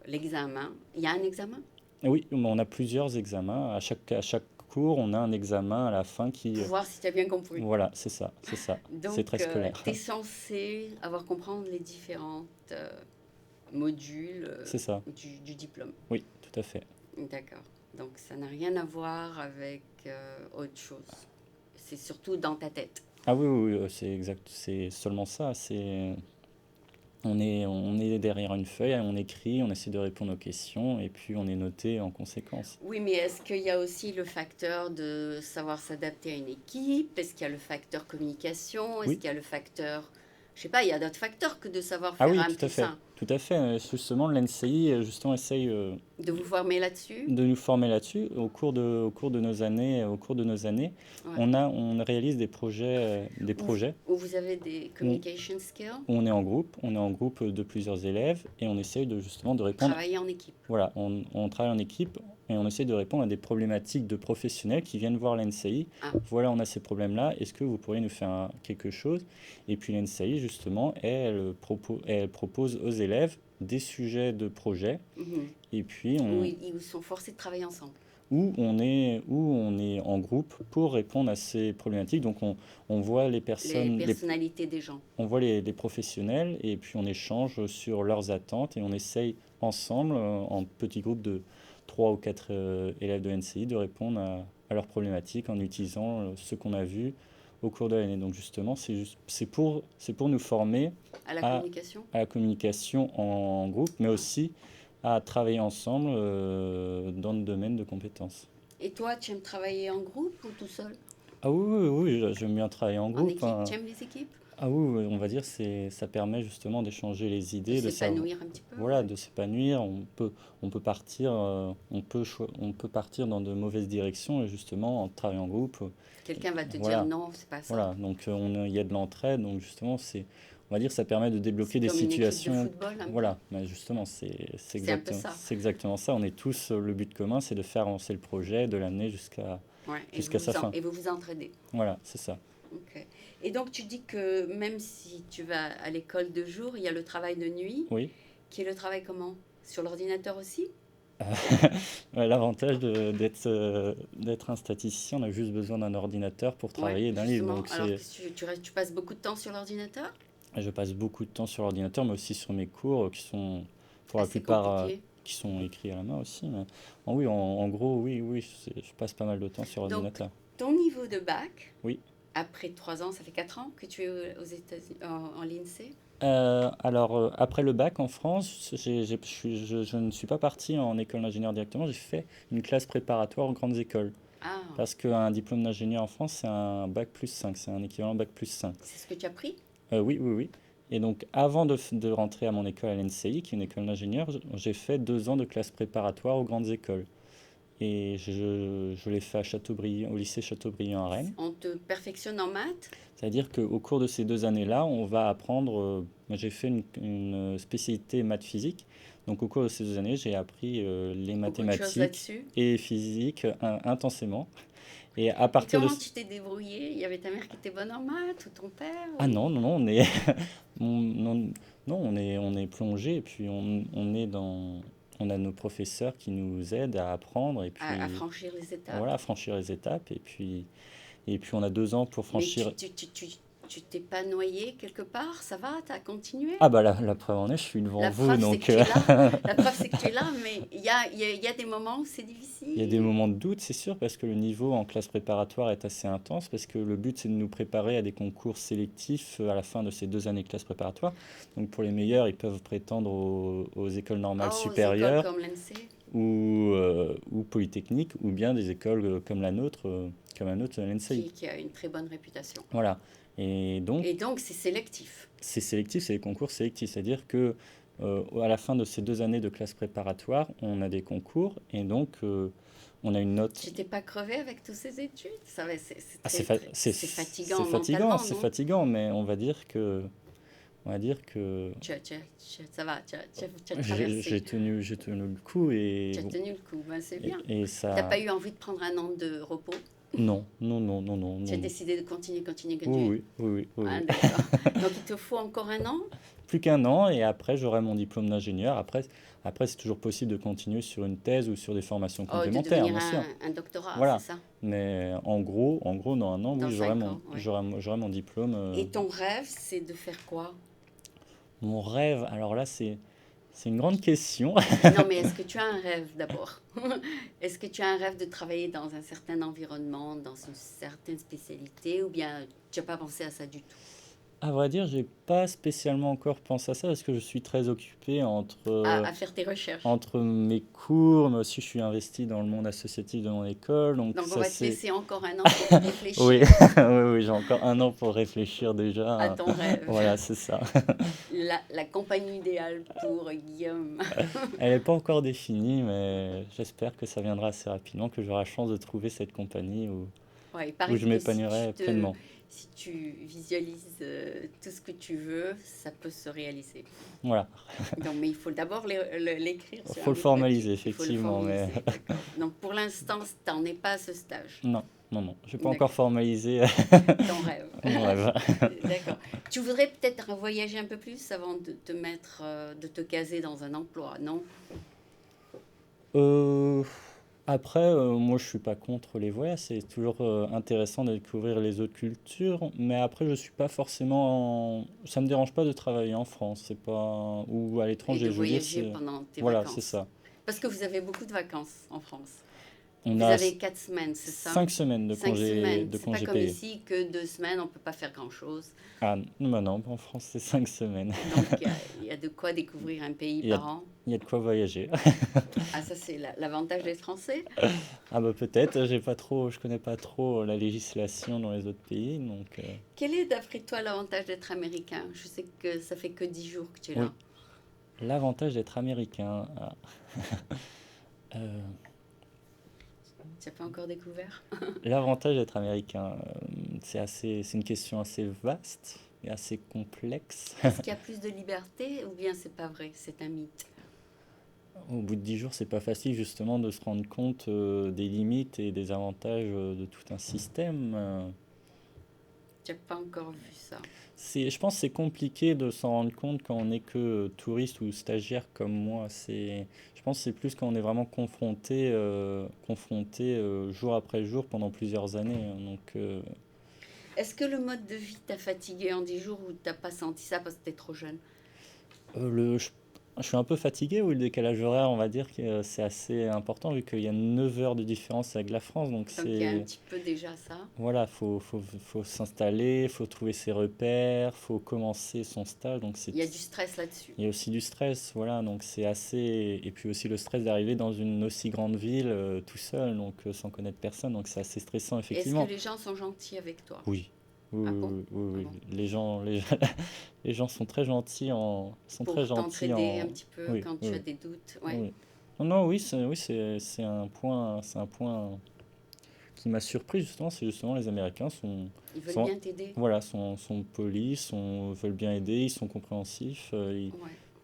Speaker 1: l'examen, il y a un examen
Speaker 2: oui, on a plusieurs examens. À chaque cours, on a un examen à la fin qui,
Speaker 1: pour voir si tu as bien compris.
Speaker 2: voilà, c'est ça, c'est ça. C'est très
Speaker 1: Donc,
Speaker 2: scolaire.
Speaker 1: tu es censé avoir comprendre les différents modules
Speaker 2: C'est ça.
Speaker 1: du diplôme.
Speaker 2: Oui, tout à fait.
Speaker 1: D'accord. Donc, ça n'a rien à voir avec autre chose. C'est surtout dans ta tête.
Speaker 2: Ah oui, oui, oui, c'est exact, c'est seulement ça. On est derrière une feuille, on écrit, on essaie de répondre aux questions et puis on est noté en conséquence.
Speaker 1: Oui, mais est-ce qu'il y a aussi le facteur de savoir s'adapter à une équipe? Est-ce qu'il y a le facteur communication? Est-ce
Speaker 2: Oui.
Speaker 1: qu'il y a le facteur... Je sais pas, il y a d'autres facteurs que de savoir
Speaker 2: Ah
Speaker 1: faire
Speaker 2: oui,
Speaker 1: un
Speaker 2: tout à
Speaker 1: plus
Speaker 2: fait.
Speaker 1: un.
Speaker 2: Tout à fait. Justement, l'NCI, justement, essaye
Speaker 1: De vous former là-dessus?
Speaker 2: de nous former là-dessus. Au cours de nos années,
Speaker 1: Ouais.
Speaker 2: on réalise des
Speaker 1: Où,
Speaker 2: projets
Speaker 1: où vous avez des
Speaker 2: où
Speaker 1: communication skills?
Speaker 2: on est en groupe de plusieurs élèves et on essaye de justement de répondre.
Speaker 1: Travailler en équipe.
Speaker 2: Voilà, on travaille en équipe et on essaie de répondre à des problématiques de professionnels qui viennent voir l'NCI.
Speaker 1: Ah,
Speaker 2: Voilà, on a ces problèmes-là, est-ce que vous pourriez nous faire quelque chose? Et puis l'NCI, justement, elle propose aux élèves des sujets de projet
Speaker 1: mhm.
Speaker 2: et puis
Speaker 1: Où ils sont forcés de travailler ensemble.
Speaker 2: où on est en groupe pour répondre à ces problématiques. Donc on voit les
Speaker 1: Les
Speaker 2: personnes,
Speaker 1: personnalités des gens.
Speaker 2: on voit les professionnels et puis on échange sur leurs attentes et on essaye ensemble, en petits groupes de 3 ou 4 élèves de NCI, de répondre à leurs problématiques en utilisant ce qu'on a vu au cours de l'année. Donc justement, c'est pour nous former
Speaker 1: À la
Speaker 2: à,
Speaker 1: communication?
Speaker 2: à la communication en groupe, mais
Speaker 1: Ah.
Speaker 2: aussi à travailler ensemble dans le domaine de compétences.
Speaker 1: Et toi, tu aimes travailler en groupe ou tout seul?
Speaker 2: Ah oui, oui, oui, j'aime bien travailler en
Speaker 1: En
Speaker 2: groupe,
Speaker 1: équipe?
Speaker 2: hein.
Speaker 1: Tu aimes les équipes?
Speaker 2: Ah oui, oui, on va dire ça permet justement d'échanger les
Speaker 1: De
Speaker 2: idées, de savoir,
Speaker 1: s'épanouir un petit peu?
Speaker 2: voilà,
Speaker 1: Ouais.
Speaker 2: de s'épanouir. On peut partir, on peut partir dans de mauvaises directions et justement en travaillant en groupe,
Speaker 1: Quelqu'un va te dire
Speaker 2: voilà,
Speaker 1: non, c'est pas ça.
Speaker 2: voilà. Donc il y a de l'entraide, donc justement on va dire, ça permet de débloquer
Speaker 1: C'est
Speaker 2: des
Speaker 1: comme une équipe de
Speaker 2: situations.
Speaker 1: football un peu.
Speaker 2: Voilà, mais justement,
Speaker 1: C'est un peu ça.
Speaker 2: c'est exactement ça. On est tous, le but commun, c'est de faire avancer le projet, de l'amener
Speaker 1: Ouais.
Speaker 2: jusqu'à sa fin.
Speaker 1: Et vous vous entraidez.
Speaker 2: Voilà, c'est ça.
Speaker 1: Ok. Et donc tu dis que même si tu vas à l'école de jour, il y a le travail de nuit,
Speaker 2: Oui.
Speaker 1: qui est le travail comment? Sur l'ordinateur aussi?
Speaker 2: Ouais, l'avantage d'être un statisticien, on a juste besoin d'un ordinateur pour
Speaker 1: Ouais,
Speaker 2: travailler et d'un livre.
Speaker 1: justement.
Speaker 2: Donc
Speaker 1: Alors que tu passes beaucoup de temps sur l'ordinateur?
Speaker 2: je passe beaucoup de temps sur l'ordinateur, mais aussi sur mes cours qui sont, pour la
Speaker 1: Assez
Speaker 2: plupart,
Speaker 1: compliqué.
Speaker 2: qui sont écrits à la main aussi. Oui, en gros, oui, oui, je passe pas mal de temps sur
Speaker 1: Donc
Speaker 2: l'ordinateur.
Speaker 1: ton niveau de bac,
Speaker 2: Oui.
Speaker 1: après 3 ans, ça fait 4 ans que tu es aux États-Unis, en l'INSEE?
Speaker 2: Après le bac en France, je ne suis pas parti en école d'ingénieur directement, j'ai fait une classe préparatoire aux grandes écoles.
Speaker 1: Ah,
Speaker 2: Parce qu'un diplôme d'ingénieur en France, c'est un bac plus 5, c'est un équivalent bac plus 5.
Speaker 1: c'est ce que tu as pris?
Speaker 2: Oui, oui, oui. Et donc, avant de rentrer à mon école à l'NCI, qui est une école d'ingénieur, j'ai fait 2 ans de classe préparatoire aux grandes écoles. Et je l'ai fait à Châteaubriand, au lycée Chateaubriand à Rennes.
Speaker 1: On te perfectionne en maths?
Speaker 2: C'est-à-dire qu'au cours de ces 2 années-là, on va apprendre. Moi, j'ai fait une spécialité maths physique. Donc, au cours de ces 2 années, j'ai appris les
Speaker 1: Beaucoup de choses
Speaker 2: mathématiques
Speaker 1: là-dessus.
Speaker 2: et physique intensément. Et à
Speaker 1: Et
Speaker 2: partir de...
Speaker 1: comment tu t'es débrouillé? Il y avait ta mère qui était bonne en maths ou ton père?
Speaker 2: Ah
Speaker 1: Ou...
Speaker 2: non, non, non, on est, non, non, on est plongé et puis on a nos professeurs qui nous aident à apprendre et
Speaker 1: À
Speaker 2: puis
Speaker 1: franchir les étapes.
Speaker 2: voilà, à franchir les étapes et puis on a 2 ans pour
Speaker 1: Mais
Speaker 2: franchir.
Speaker 1: tu t'es pas noyé quelque part? Ça va? Tu as continué?
Speaker 2: Ah bah la preuve en est, je suis devant
Speaker 1: La
Speaker 2: vous,
Speaker 1: preuve, c'est que
Speaker 2: donc
Speaker 1: tu es là. La preuve, c'est que tu es là, mais il y a des moments où c'est
Speaker 2: il y a des
Speaker 1: difficile.
Speaker 2: moments de doute, c'est sûr, parce que le niveau en classe préparatoire est assez intense, parce que le but c'est de nous préparer à des concours sélectifs à la fin de ces 2 années de classe préparatoire. Donc pour les meilleurs, ils peuvent prétendre aux écoles normales
Speaker 1: Oh, aux écoles
Speaker 2: supérieures
Speaker 1: comme l'ENSEE.
Speaker 2: ou polytechniques, ou bien des écoles comme la nôtre, l'NCI.
Speaker 1: Qui a une très bonne réputation.
Speaker 2: Voilà. Et donc,
Speaker 1: Et donc, c'est sélectif.
Speaker 2: c'est sélectif, c'est les concours sélectifs. C'est-à-dire que à la fin de ces 2 années de classe préparatoire, on a des concours et donc on a une note.
Speaker 1: Tu t'es pas crevé avec toutes ces études? Ça va, c'est
Speaker 2: Ah,
Speaker 1: c'est fatigant mentalement,
Speaker 2: c'est
Speaker 1: non?
Speaker 2: fatigant, mais on va dire que
Speaker 1: Ça va, tu as traversé.
Speaker 2: j'ai tenu le coup
Speaker 1: Tu as tenu le coup, ben, c'est bien.
Speaker 2: et
Speaker 1: T'as pas
Speaker 2: ça.
Speaker 1: eu envie de prendre un an de repos?
Speaker 2: Non, non, non, non, non,
Speaker 1: Tu as
Speaker 2: non, non.
Speaker 1: décidé de continuer, continuer,
Speaker 2: Oui,
Speaker 1: continuer.
Speaker 2: oui, oui, oui,
Speaker 1: Ah,
Speaker 2: oui, oui.
Speaker 1: d'accord. Donc, il te faut encore un an?
Speaker 2: Plus qu'un an et après j'aurai mon diplôme d'ingénieur. Après c'est toujours possible de continuer sur une thèse ou sur des formations
Speaker 1: Oh, de
Speaker 2: complémentaires,
Speaker 1: devenir
Speaker 2: bien sûr.
Speaker 1: un doctorat, c'est
Speaker 2: Voilà.
Speaker 1: ça?
Speaker 2: Mais en gros, dans un an,
Speaker 1: Dans
Speaker 2: oui,
Speaker 1: 5 ans, oui.
Speaker 2: j'aurai mon diplôme.
Speaker 1: Et ton rêve, c'est de faire quoi?
Speaker 2: Mon rêve, alors là, c'est une grande question.
Speaker 1: Non, mais est-ce que tu as un rêve d'abord? Est-ce que tu as un rêve de travailler dans un certain environnement, dans une certaine spécialité, ou bien tu n'as pas pensé à ça du tout?
Speaker 2: À vrai dire, j'ai pas spécialement encore pensé à ça parce que je suis très occupé
Speaker 1: À faire tes recherches.
Speaker 2: entre mes cours, mais aussi je suis investi dans le monde associatif de mon école, donc
Speaker 1: Donc, on
Speaker 2: ça
Speaker 1: va te
Speaker 2: c'est...
Speaker 1: laisser encore un an pour y
Speaker 2: Oui,
Speaker 1: réfléchir
Speaker 2: oui, oui, j'ai encore un an pour réfléchir
Speaker 1: à
Speaker 2: déjà.
Speaker 1: ton rêve.
Speaker 2: Voilà, c'est ça.
Speaker 1: La compagnie idéale pour Guillaume.
Speaker 2: Elle n'est pas encore définie, mais j'espère que ça viendra assez rapidement, que j'aurai la chance de trouver cette compagnie
Speaker 1: Ouais, il
Speaker 2: où
Speaker 1: paraît
Speaker 2: je
Speaker 1: que
Speaker 2: m'épanouirai pleinement.
Speaker 1: si tu visualises tout ce que tu veux, ça peut se réaliser.
Speaker 2: Voilà,
Speaker 1: Donc, mais il faut d'abord l'écrire
Speaker 2: il
Speaker 1: sur
Speaker 2: faut
Speaker 1: un
Speaker 2: le
Speaker 1: bout de papier.
Speaker 2: formaliser
Speaker 1: Il faut le
Speaker 2: effectivement, mais
Speaker 1: formaliser, d'accord. Donc, pour l'instant, tu n'en es pas à ce stage.
Speaker 2: non, non, non, je n'ai pas encore
Speaker 1: D'accord.
Speaker 2: formalisé
Speaker 1: Ton rêve.
Speaker 2: mon rêve.
Speaker 1: D'accord. Tu voudrais peut-être voyager un peu plus avant de te mettre, de te caser dans un emploi, non?
Speaker 2: Euh, Après, moi je suis pas contre les voyages, c'est toujours intéressant de découvrir les autres cultures, mais après je suis pas forcément, ça me dérange pas de travailler en France, c'est pas ou à
Speaker 1: Et de
Speaker 2: l'étranger, je veux dire
Speaker 1: voyager
Speaker 2: c'est
Speaker 1: pendant tes
Speaker 2: voilà, c'est
Speaker 1: vacances.
Speaker 2: ça.
Speaker 1: Parce que vous avez beaucoup de vacances en France.
Speaker 2: On
Speaker 1: Vous
Speaker 2: a
Speaker 1: avez 4 semaines, c'est ça?
Speaker 2: 5 semaines
Speaker 1: 5 semaines.
Speaker 2: de
Speaker 1: C'est pas
Speaker 2: congés
Speaker 1: comme
Speaker 2: payés.
Speaker 1: ici que 2 semaines, on peut pas faire grand-chose.
Speaker 2: Ah non, bah non, en France c'est 5 semaines.
Speaker 1: Donc, il y a de quoi découvrir un pays
Speaker 2: Il y a,
Speaker 1: par an.
Speaker 2: il y a de quoi voyager.
Speaker 1: Ah, ça, c'est l'avantage d'être français.
Speaker 2: Ah bah peut-être, je connais pas trop la législation dans les autres pays, donc
Speaker 1: Quel est, d'après toi, l'avantage d'être américain? Je sais que ça fait que 10 jours que tu es
Speaker 2: oui,
Speaker 1: là.
Speaker 2: l'avantage d'être américain. Euh,
Speaker 1: Tu n'as pas encore découvert?
Speaker 2: L'avantage d'être américain, c'est une question assez vaste et assez complexe.
Speaker 1: Est-ce qu'il y a plus de liberté ou bien c'est pas vrai? C'est un mythe.
Speaker 2: Au bout de 10 jours, c'est pas facile justement de se rendre compte des limites et des avantages de tout un système.
Speaker 1: Tu n'as pas encore vu ça.
Speaker 2: Je pense que c'est compliqué de s'en rendre compte quand on n'est que touriste ou stagiaire comme moi. Je pense que c'est plus quand on est vraiment confronté jour après jour pendant plusieurs années, hein. Donc,
Speaker 1: Est-ce que le mode de vie t'a fatigué en 10 jours ou t'as pas senti ça parce que t'es trop jeune?
Speaker 2: euh, le, je, je suis un peu fatigué, oui, le décalage horaire, on va dire que c'est assez important vu qu'il y a 9 heures de différence avec la France. Donc
Speaker 1: Donc il y a un petit peu déjà ça.
Speaker 2: voilà, faut s'installer, faut trouver ses repères, faut commencer son stage. Donc
Speaker 1: Il y a du stress là-dessus.
Speaker 2: il y a aussi du stress, voilà, donc c'est assez. Et puis aussi le stress d'arriver dans une aussi grande ville tout seul, donc sans connaître personne, donc c'est assez stressant,
Speaker 1: Est-ce que
Speaker 2: effectivement.
Speaker 1: les gens sont gentils avec toi?
Speaker 2: Oui, oui,
Speaker 1: Ah
Speaker 2: oui,
Speaker 1: bon?
Speaker 2: oui, oui,
Speaker 1: Ah
Speaker 2: oui.
Speaker 1: bon?
Speaker 2: Les gens sont très gentils
Speaker 1: Pour t'entraider un petit peu
Speaker 2: Oui,
Speaker 1: quand
Speaker 2: oui,
Speaker 1: tu as
Speaker 2: oui,
Speaker 1: des doutes. Ouais.
Speaker 2: oui. Non, non, oui, c'est un point qui m'a surpris justement, c'est justement les Américains
Speaker 1: Ils veulent
Speaker 2: sont,
Speaker 1: bien t'aider.
Speaker 2: voilà, sont polis, veulent bien aider, ils sont compréhensifs.
Speaker 1: Ouais.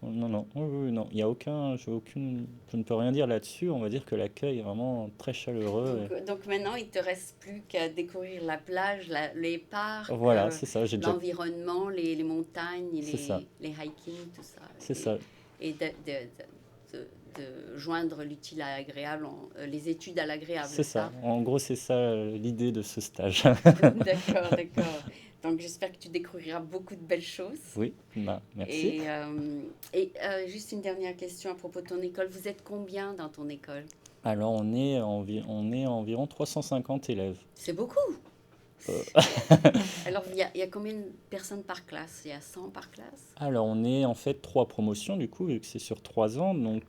Speaker 2: Non, non, oui, oui, oui, non, il y a je ne peux rien dire là-dessus. On va dire que l'accueil est vraiment très chaleureux.
Speaker 1: Donc maintenant, il te reste plus qu'à découvrir la plage, les parcs,
Speaker 2: Voilà, c'est ça,
Speaker 1: l'environnement, les montagnes,
Speaker 2: c'est ça,
Speaker 1: les hiking, tout ça.
Speaker 2: c'est ça,
Speaker 1: Et de joindre l'utile à l'agréable, les études à l'agréable,
Speaker 2: c'est ça.
Speaker 1: ça?
Speaker 2: En gros, c'est ça l'idée de ce stage.
Speaker 1: D'accord, d'accord. Donc j'espère que tu découvriras beaucoup de belles choses.
Speaker 2: Oui, bah, merci.
Speaker 1: Juste une dernière question à propos de ton école. Vous êtes combien dans ton école?
Speaker 2: Alors, on est environ 350 élèves.
Speaker 1: C'est beaucoup.
Speaker 2: Euh,
Speaker 1: Alors, il y a combien de personnes par classe? Il y a 100 par classe?
Speaker 2: Alors, on est en fait 3 promotions, du coup, vu que c'est sur 3 ans. Donc,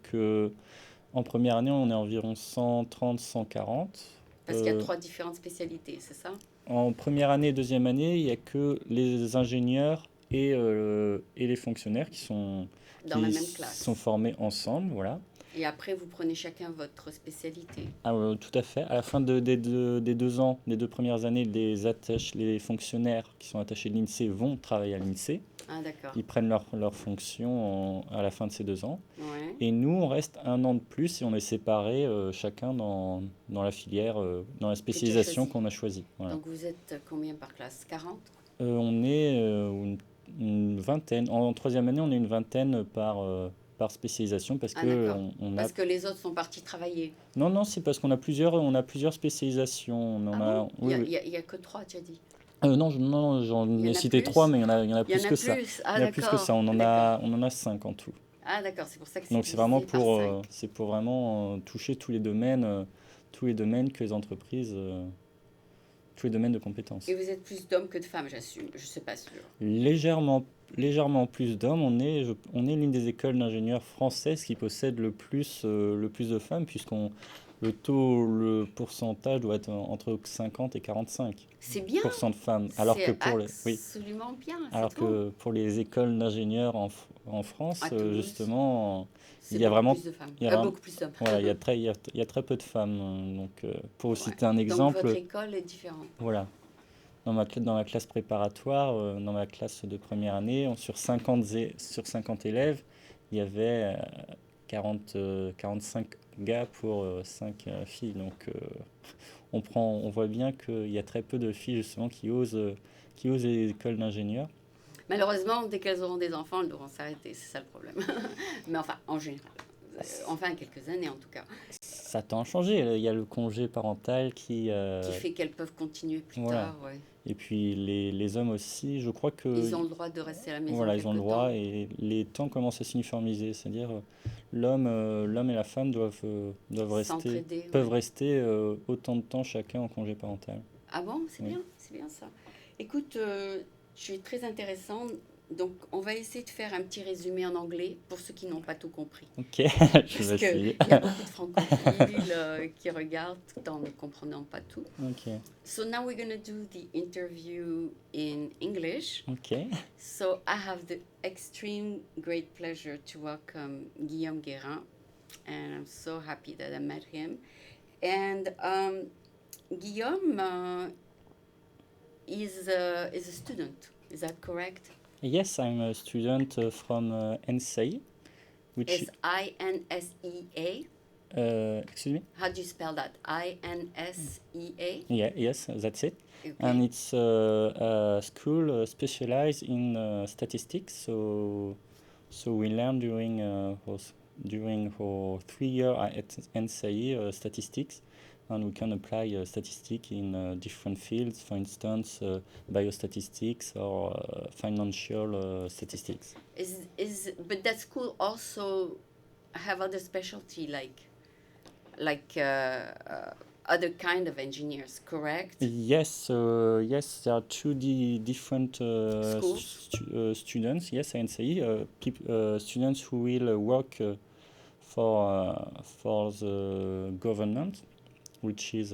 Speaker 2: en première année, on est environ 130, 140.
Speaker 1: Parce qu'il y a 3 différentes spécialités, c'est ça?
Speaker 2: En première année et deuxième année, il n'y a que les ingénieurs et les fonctionnaires
Speaker 1: Dans la
Speaker 2: qui
Speaker 1: même
Speaker 2: sont
Speaker 1: classe.
Speaker 2: formés ensemble, voilà.
Speaker 1: Et après, vous prenez chacun votre spécialité.
Speaker 2: Ah, tout à fait. À la fin des 2 ans, des 2 premières années, les fonctionnaires qui sont attachés de l'INSEE vont travailler à l'INSEE.
Speaker 1: Ah, d'accord.
Speaker 2: Ils prennent leur fonction à la fin de ces 2 ans.
Speaker 1: Ouais.
Speaker 2: Et nous, on reste un an de plus et on est séparés chacun dans la filière, dans la
Speaker 1: Que tu as
Speaker 2: spécialisation
Speaker 1: choisi.
Speaker 2: qu'on a choisie. Voilà.
Speaker 1: Donc, vous êtes combien par classe? 40?
Speaker 2: On est une vingtaine. En troisième année, on est une vingtaine par spécialisation parce
Speaker 1: Ah,
Speaker 2: que
Speaker 1: d'accord.
Speaker 2: on a...
Speaker 1: Parce que les autres sont partis travailler.
Speaker 2: Non, non, c'est parce on a plusieurs spécialisations. On en
Speaker 1: Ah bon?
Speaker 2: a... Oui, oui.
Speaker 1: Il y a que 3, tu as dit.
Speaker 2: Non, non, j'en
Speaker 1: Il y
Speaker 2: ai
Speaker 1: en a
Speaker 2: cité trois,
Speaker 1: plus?
Speaker 2: mais il y en a
Speaker 1: Il y
Speaker 2: plus
Speaker 1: en a
Speaker 2: que ça.
Speaker 1: plus. Ah,
Speaker 2: Il y en a plus que ça.
Speaker 1: d'accord. D'accord.
Speaker 2: On en a 5 en tout.
Speaker 1: Ah, d'accord. C'est pour ça que c'est
Speaker 2: Donc c'est vraiment
Speaker 1: divisé par 5.
Speaker 2: c'est pour vraiment toucher tous les domaines que les entreprises, tous les domaines de compétences.
Speaker 1: Et vous êtes plus d'hommes que de femmes, j'assume. Je ne sais pas sûr.
Speaker 2: Légèrement, légèrement plus d'hommes. On est l'une des écoles d'ingénieurs françaises qui possède le plus de femmes, le pourcentage doit être entre 50 et 45%
Speaker 1: C'est bien.
Speaker 2: de femmes.
Speaker 1: C'est
Speaker 2: Oui,
Speaker 1: absolument bien. C'est
Speaker 2: alors
Speaker 1: trop.
Speaker 2: que pour les écoles d'ingénieurs en France,
Speaker 1: À Toulouse,
Speaker 2: justement,
Speaker 1: c'est
Speaker 2: il y a
Speaker 1: beaucoup
Speaker 2: vraiment,
Speaker 1: plus de femmes.
Speaker 2: il y a vraiment-
Speaker 1: Beaucoup plus d'hommes.
Speaker 2: voilà, il y a très peu de femmes. Donc, pour
Speaker 1: Ouais.
Speaker 2: citer un
Speaker 1: Donc, votre
Speaker 2: exemple,
Speaker 1: école est différente.
Speaker 2: voilà, dans ma classe préparatoire, dans ma classe de première année, sur 50 élèves, il y avait 45 gars pour 5 filles. Donc, on voit bien qu'il y a très peu de filles justement qui osent les écoles d'ingénieurs.
Speaker 1: Malheureusement, dès qu'elles auront des enfants, elles devront s'arrêter. C'est ça le problème. Mais enfin, en général. Enfin, quelques années en tout cas.
Speaker 2: Ça tend à changer. Il y a le congé parental
Speaker 1: Qui fait qu'elles peuvent continuer plus
Speaker 2: voilà.
Speaker 1: tard. Ouais.
Speaker 2: Et puis les hommes aussi, je crois que
Speaker 1: Ils ont le droit de rester à la maison
Speaker 2: voilà, ils ont le
Speaker 1: quelque
Speaker 2: droit
Speaker 1: temps.
Speaker 2: et les temps commencent à s'uniformiser. C'est-à-dire l'homme et la femme
Speaker 1: S'entraider.
Speaker 2: peuvent
Speaker 1: Ouais.
Speaker 2: rester autant de temps chacun en congé parental.
Speaker 1: Ah bon, c'est
Speaker 2: Oui.
Speaker 1: bien, c'est bien ça. Écoute, tu es très intéressant. Donc, on va essayer de faire un petit résumé en anglais pour ceux qui n'ont pas tout compris.
Speaker 2: Ok, je vais
Speaker 1: Parce qu'il
Speaker 2: essayer.
Speaker 1: y a beaucoup de francophiles qui regardent tout en ne comprenant pas tout.
Speaker 2: Ok,
Speaker 1: So now we're going to do the interview in English.
Speaker 2: ok.
Speaker 1: So I have the extreme great pleasure to welcome Guillaume Guérin, and I'm so happy that I met him. And Guillaume is a student. Is that correct?
Speaker 2: Yes, I'm a student from NSEI, which
Speaker 1: Insea.
Speaker 2: excuse me.
Speaker 1: How do you spell that? Insea.
Speaker 2: Yeah, yes, that's it.
Speaker 1: Okay.
Speaker 2: And it's a school specialized in statistics. So we learn during our 3 year at NSAE statistics, and we can apply statistics in different fields. For instance, biostatistics or financial statistics.
Speaker 1: But that school also have other specialty like other kind of engineers, correct?
Speaker 2: Yes, yes, there are different students. Yes, NSAE students who will work for the government, which is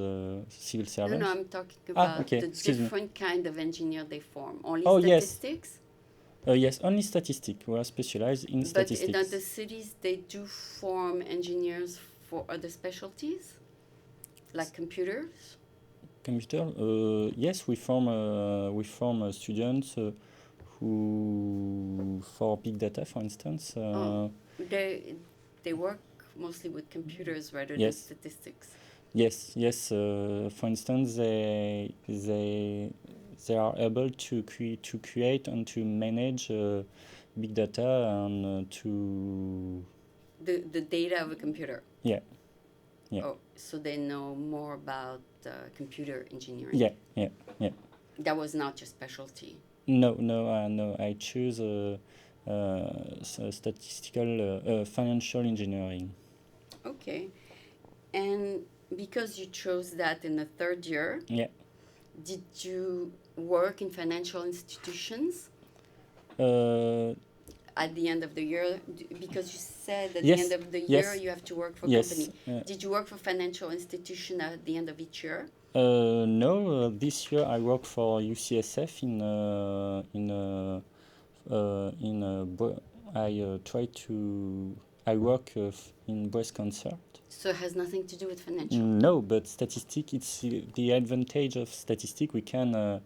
Speaker 2: civil servants.
Speaker 1: No, I'm talking about
Speaker 2: okay,
Speaker 1: the
Speaker 2: excuse me.
Speaker 1: different kind of engineer they form. Only
Speaker 2: Oh, yes.
Speaker 1: statistics?
Speaker 2: Yes, only statistics. We are specialized in
Speaker 1: But
Speaker 2: statistics.
Speaker 1: in other cities, they do form engineers for other specialties, like computers.
Speaker 2: Computer? Yes, we form students who for big data, for instance.
Speaker 1: They work mostly with computers rather
Speaker 2: Yes.
Speaker 1: than statistics.
Speaker 2: Yes, yes. For instance, they are able to create and to manage big data and to
Speaker 1: The data of a computer.
Speaker 2: Yeah. Yeah.
Speaker 1: Oh, so they know more about computer engineering.
Speaker 2: yeah.
Speaker 1: That was not your specialty.
Speaker 2: No. I choose statistical financial engineering.
Speaker 1: Okay. And because you chose that in the third year,
Speaker 2: Yeah.
Speaker 1: did you work in financial institutions? at the end of the year, because you said at
Speaker 2: Yes,
Speaker 1: the end of the year
Speaker 2: yes,
Speaker 1: you have to work for
Speaker 2: yes.
Speaker 1: company. Did you work for financial institution at the end of each year?
Speaker 2: No, this year I work for UCSF I work in breast cancer.
Speaker 1: So it has nothing to do with financial.
Speaker 2: No, but statistic, it's the advantage of statistic. We can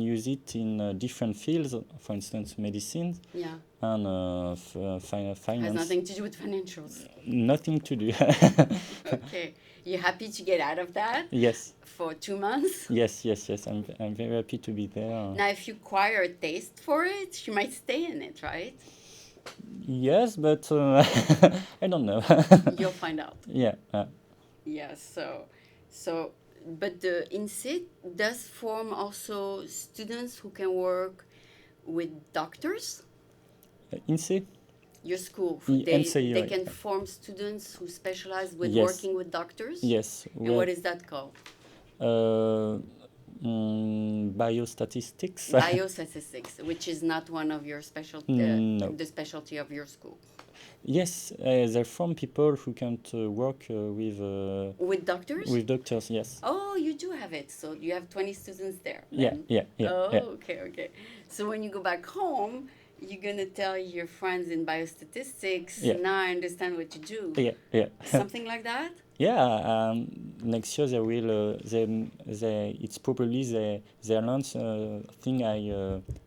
Speaker 2: use it in different fields, for instance, medicine
Speaker 1: Yeah,
Speaker 2: and
Speaker 1: has
Speaker 2: finance.
Speaker 1: nothing to do with financials.
Speaker 2: Nothing to do.
Speaker 1: Okay, you happy to get out of that
Speaker 2: Yes,
Speaker 1: for 2 months?
Speaker 2: yes. I'm very happy to be there.
Speaker 1: Now, if you acquire a taste for it, you might stay in it, right?
Speaker 2: Yes, but I don't know.
Speaker 1: You'll find out.
Speaker 2: Yeah.
Speaker 1: Yeah, so, but the INSEE does form also students who can work with doctors.
Speaker 2: INSEE?
Speaker 1: Your school,
Speaker 2: INSEE,
Speaker 1: they
Speaker 2: right.
Speaker 1: can form students who specialize with
Speaker 2: Yes.
Speaker 1: working with doctors.
Speaker 2: Yes.
Speaker 1: And what is that called?
Speaker 2: Biostatistics.
Speaker 1: Biostatistics, which is not one of your
Speaker 2: No.
Speaker 1: the specialty of your school.
Speaker 2: Yes, they're from people who can't work
Speaker 1: With doctors?
Speaker 2: with doctors. Yes.
Speaker 1: Oh, you do have it. So you have 20 students there.
Speaker 2: Yeah,
Speaker 1: then.
Speaker 2: yeah, yeah,
Speaker 1: Oh,
Speaker 2: yeah.
Speaker 1: okay. So when you go back home, you're gonna tell your friends in biostatistics,
Speaker 2: Yeah.
Speaker 1: now I understand what you do.
Speaker 2: Yeah.
Speaker 1: Something like that?
Speaker 2: Yeah. Next year they will. It's probably they learn thing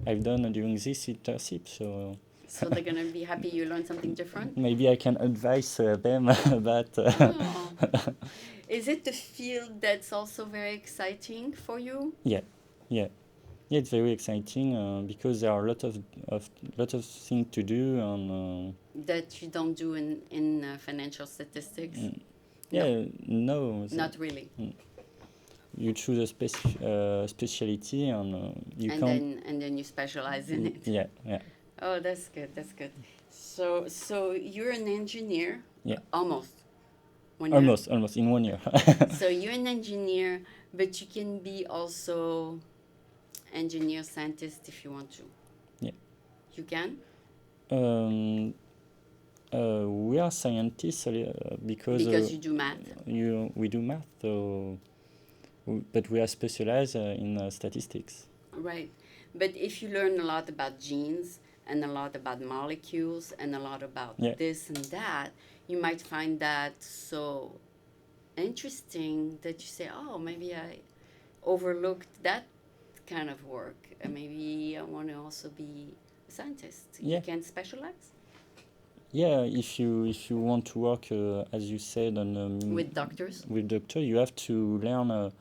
Speaker 2: I've done during this internship. So
Speaker 1: So they're gonna be happy you learned something different?
Speaker 2: maybe I can advise them about.
Speaker 1: Oh. Is it a field that's also very exciting for you?
Speaker 2: Yeah. It's very exciting because there are a lot of things to do and.
Speaker 1: That you don't do in financial statistics?
Speaker 2: No.
Speaker 1: Not really.
Speaker 2: You choose a specialty and you
Speaker 1: And
Speaker 2: can't.
Speaker 1: then you specialize in it.
Speaker 2: Yeah.
Speaker 1: Oh, that's good. So you're an engineer?
Speaker 2: Yeah.
Speaker 1: Almost.
Speaker 2: Almost in 1 year.
Speaker 1: So you're an engineer, but you can be also engineer scientist if you want to.
Speaker 2: Yeah.
Speaker 1: You can?
Speaker 2: We are scientists because
Speaker 1: you do math.
Speaker 2: we do math, but we are specialized in statistics.
Speaker 1: Right. But if you learn a lot about genes and a lot about molecules and a lot about
Speaker 2: Yeah.
Speaker 1: this and that, you might find that so interesting that you say, oh, maybe I overlooked that kind of work. And maybe I want to also be a scientist.
Speaker 2: Yeah.
Speaker 1: You can specialize
Speaker 2: Yeah, if you want to work, as you said,
Speaker 1: with doctors.
Speaker 2: with doctor, you have to learn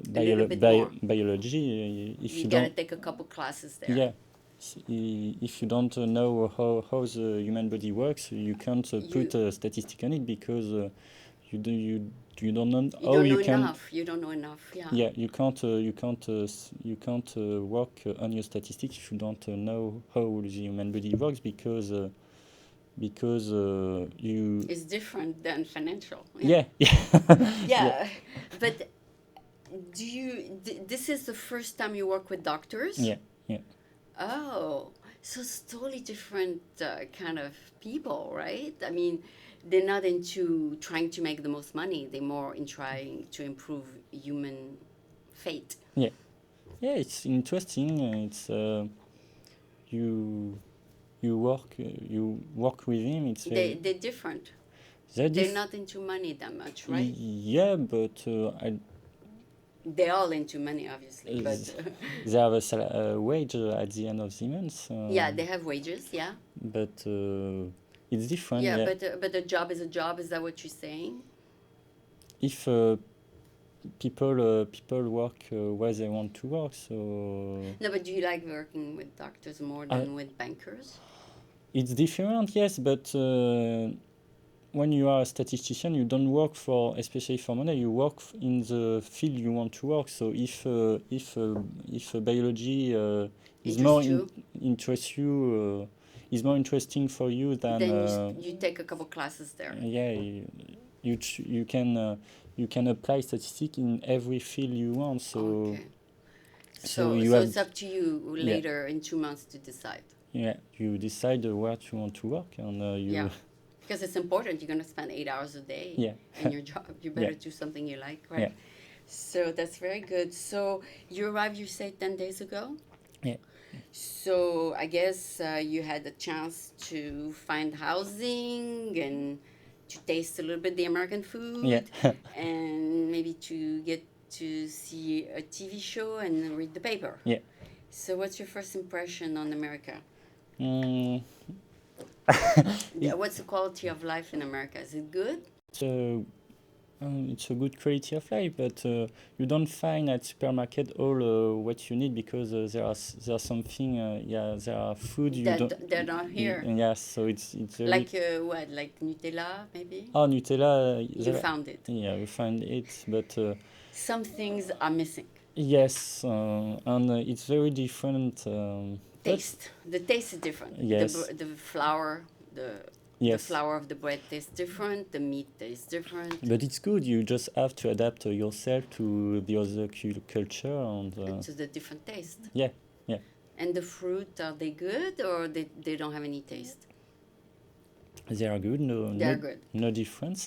Speaker 1: little bit more.
Speaker 2: biology. If
Speaker 1: You
Speaker 2: you
Speaker 1: gotta
Speaker 2: don't,
Speaker 1: take a couple classes there.
Speaker 2: yeah, if you don't know how the human body works, you can't put a statistic on it because you don't know
Speaker 1: You
Speaker 2: how
Speaker 1: don't
Speaker 2: you
Speaker 1: know
Speaker 2: can.
Speaker 1: enough. You don't know enough. Yeah.
Speaker 2: Yeah, you can't work on your statistics if you don't know how the human body works because you.
Speaker 1: It's different than financial.
Speaker 2: Yeah.
Speaker 1: Yeah. But this is the first time you work with doctors?
Speaker 2: Yeah.
Speaker 1: Oh, so it's totally different kind of people, right? I mean, they're not into trying to make the most money. They're more in trying to improve human fate.
Speaker 2: Yeah, it's interesting. It's you work with him. It's
Speaker 1: They're different. They're not into money that much, right?
Speaker 2: Yeah, but
Speaker 1: They're all into money, obviously. But
Speaker 2: they have a wage at the end of the month.
Speaker 1: yeah, they have wages. Yeah.
Speaker 2: But it's different.
Speaker 1: Yeah, but a job is a job. Is that what you're saying?
Speaker 2: If people work where they want to work, so.
Speaker 1: No, but do you like working with doctors more than with bankers?
Speaker 2: It's different, yes, but when you are a statistician, you don't work especially for money. You work in the field you want to work. So if biology is more interests you, is more interesting for you than.
Speaker 1: Then you take a couple classes there.
Speaker 2: Yeah, you can apply statistics in every field you want. So.
Speaker 1: Okay. So
Speaker 2: you have,
Speaker 1: it's up to you later in 2 months to decide.
Speaker 2: yeah, you decide where you want to work, and you
Speaker 1: Yeah. Because it's important. You're going to spend 8 hours a day
Speaker 2: yeah
Speaker 1: in your job. You
Speaker 2: yeah
Speaker 1: better do something you like,
Speaker 2: yeah
Speaker 1: right? So that's very good. So you arrived, you say, 10 days ago?
Speaker 2: yeah
Speaker 1: So I guess you had the chance to find housing and to taste a little bit the American
Speaker 2: yeah.
Speaker 1: food and maybe to get to see a TV show and read the paper.
Speaker 2: Yeah.
Speaker 1: So what's your first impression on America?
Speaker 2: Mm,
Speaker 1: What's the quality of life in America? Is it good?
Speaker 2: it's a it's a good quality of life, but you don't find at supermarket all what you need, because there are something there are food you don't
Speaker 1: They're not here.
Speaker 2: yeah, so it's very
Speaker 1: Like what? Like Nutella, maybe?
Speaker 2: oh, Nutella
Speaker 1: You found it.
Speaker 2: yeah, we find it, but
Speaker 1: Some things are missing.
Speaker 2: yes, and it's very different, but
Speaker 1: Taste. The taste is different.
Speaker 2: yes,
Speaker 1: The flour, the
Speaker 2: yes,
Speaker 1: flour of the bread tastes different. The meat tastes different.
Speaker 2: but it's good. You just have to adapt yourself to the other culture, and
Speaker 1: To the different taste.
Speaker 2: yeah, yeah,
Speaker 1: And the fruit, are they good or they don't have any taste?
Speaker 2: they are good.
Speaker 1: They're good.
Speaker 2: No difference.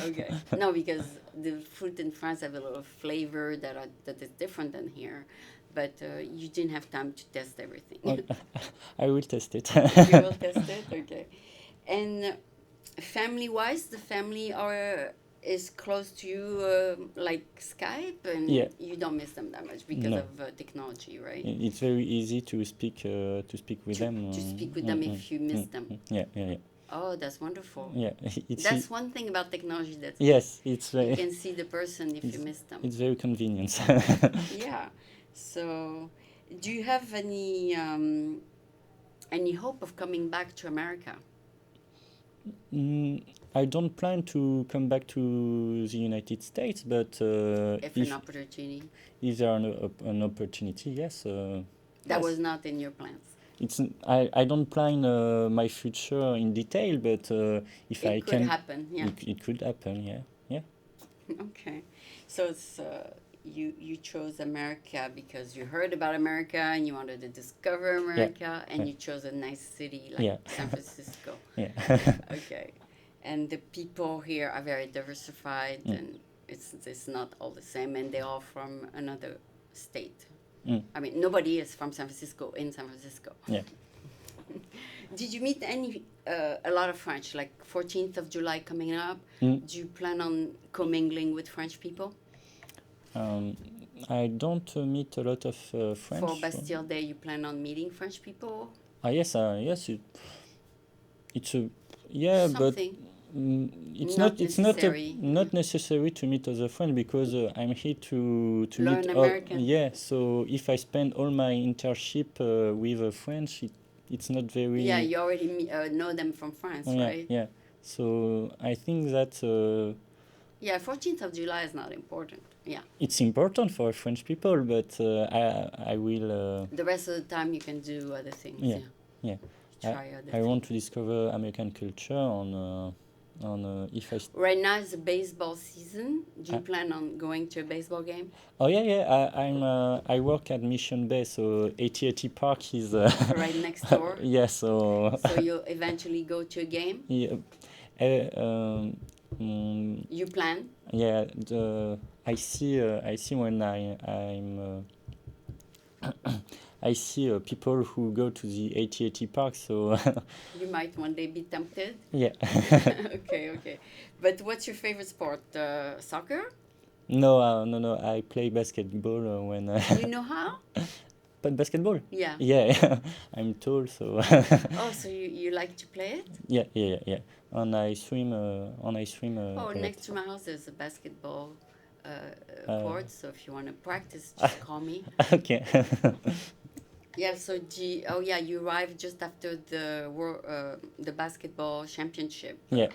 Speaker 1: Okay. No, because the fruit in France have a lot of flavor that is different than here, but you didn't have time to test everything.
Speaker 2: I will test it.
Speaker 1: You will test it, okay. And family-wise, the family is close to you, like Skype, and
Speaker 2: Yeah.
Speaker 1: you don't miss them that much because
Speaker 2: No.
Speaker 1: of technology, right?
Speaker 2: It's very easy to speak with them.
Speaker 1: To speak with them if you miss them.
Speaker 2: Yeah, yeah, yeah.
Speaker 1: Oh, that's wonderful.
Speaker 2: Yeah, it's
Speaker 1: That's one thing about technology that's
Speaker 2: yes, it's
Speaker 1: you
Speaker 2: very
Speaker 1: can see the person if you miss them.
Speaker 2: it's very convenient.
Speaker 1: Yeah. So, do you have any hope of coming back to America?
Speaker 2: I don't plan to come back to the United States, but
Speaker 1: If an opportunity
Speaker 2: if there are an opportunity, yes.
Speaker 1: that
Speaker 2: Yes.
Speaker 1: was not in your plans.
Speaker 2: I don't plan my future in detail, but if I
Speaker 1: It could
Speaker 2: can,
Speaker 1: happen, yeah.
Speaker 2: it could happen. Yeah, yeah,
Speaker 1: Okay. So it's you chose America because you heard about America and you wanted to discover America and
Speaker 2: yeah.
Speaker 1: you chose a nice city like
Speaker 2: Yeah.
Speaker 1: San Francisco.
Speaker 2: yeah.
Speaker 1: Okay. And the people here are very diversified and it's not all the same and they're all from another state. I mean, nobody is from San Francisco in San Francisco.
Speaker 2: Yeah.
Speaker 1: Did you meet a lot of French, like 14th of July coming up?
Speaker 2: Mm.
Speaker 1: Do you plan on commingling with French people?
Speaker 2: I don't meet a lot of French.
Speaker 1: For Bastille Day, you plan on meeting French people?
Speaker 2: Yes, yes. It's a yeah,
Speaker 1: Something.
Speaker 2: it's
Speaker 1: Not
Speaker 2: it's not
Speaker 1: necessary.
Speaker 2: not necessary to meet other friends, because I'm here to
Speaker 1: Learn
Speaker 2: meet
Speaker 1: American.
Speaker 2: yeah, so if I spend all my internship with a French, it's not very
Speaker 1: Yeah, you already know them from France,
Speaker 2: yeah,
Speaker 1: right?
Speaker 2: yeah. So I think that
Speaker 1: Yeah, 14th of July is not important. Yeah.
Speaker 2: it's important for French people, but I will
Speaker 1: The rest of the time you can do other things.
Speaker 2: yeah, yeah.
Speaker 1: Try other
Speaker 2: I
Speaker 1: things.
Speaker 2: want to discover American culture on if I
Speaker 1: Right now is the baseball season. Do you
Speaker 2: Uh,
Speaker 1: plan on going to a baseball game?
Speaker 2: oh yeah, yeah. I work at Mission Bay, so AT&T Park is
Speaker 1: Right next door?
Speaker 2: yeah. So
Speaker 1: So you'll eventually go to a game?
Speaker 2: yeah,
Speaker 1: You plan?
Speaker 2: yeah. I see when I'm I see people who go to the AT&T Park. So
Speaker 1: You might one day be tempted.
Speaker 2: yeah.
Speaker 1: Okay. But what's your favorite sport? Soccer?
Speaker 2: No, no. I play basketball when
Speaker 1: You know how?
Speaker 2: but basketball.
Speaker 1: Yeah.
Speaker 2: Yeah, I'm tall, so
Speaker 1: Oh, so you like to play it?
Speaker 2: yeah. And I swim.
Speaker 1: Oh,
Speaker 2: a lot.
Speaker 1: next to my house there's a basketball court. So if you want to practice, just call me.
Speaker 2: Okay.
Speaker 1: Yeah. So you arrived just after the basketball championship.
Speaker 2: Yeah.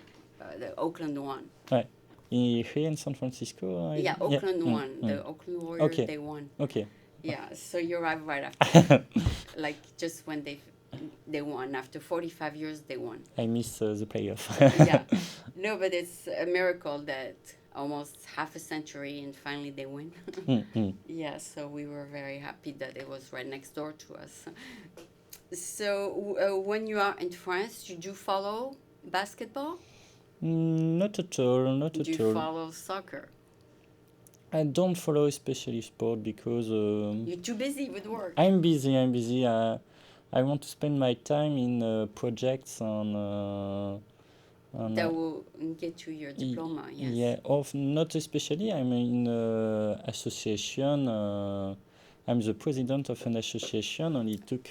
Speaker 1: The Oakland won.
Speaker 2: Ouais. Here in San Francisco.
Speaker 1: Yeah, Oakland won.
Speaker 2: Mm.
Speaker 1: The Oakland Warriors,
Speaker 2: Okay.
Speaker 1: they won.
Speaker 2: Okay.
Speaker 1: Yeah, so you arrived right after. Like just when they won. After 45 years, they won.
Speaker 2: I miss the playoff.
Speaker 1: Yeah. No, but it's a miracle that almost half a century and finally they win.
Speaker 2: Mm.
Speaker 1: Yeah, so we were very happy that it was right next door to us. So when you are in France, you do follow basketball?
Speaker 2: Not at all, not
Speaker 1: Do
Speaker 2: at
Speaker 1: you
Speaker 2: all.
Speaker 1: follow soccer?
Speaker 2: I don't follow especially sport because
Speaker 1: You're too busy with work.
Speaker 2: I'm busy. I'm busy. I want to spend my time in projects on
Speaker 1: That will get you your diploma, yes.
Speaker 2: yeah, of not especially. I'm in association. I'm the president of an association, and it took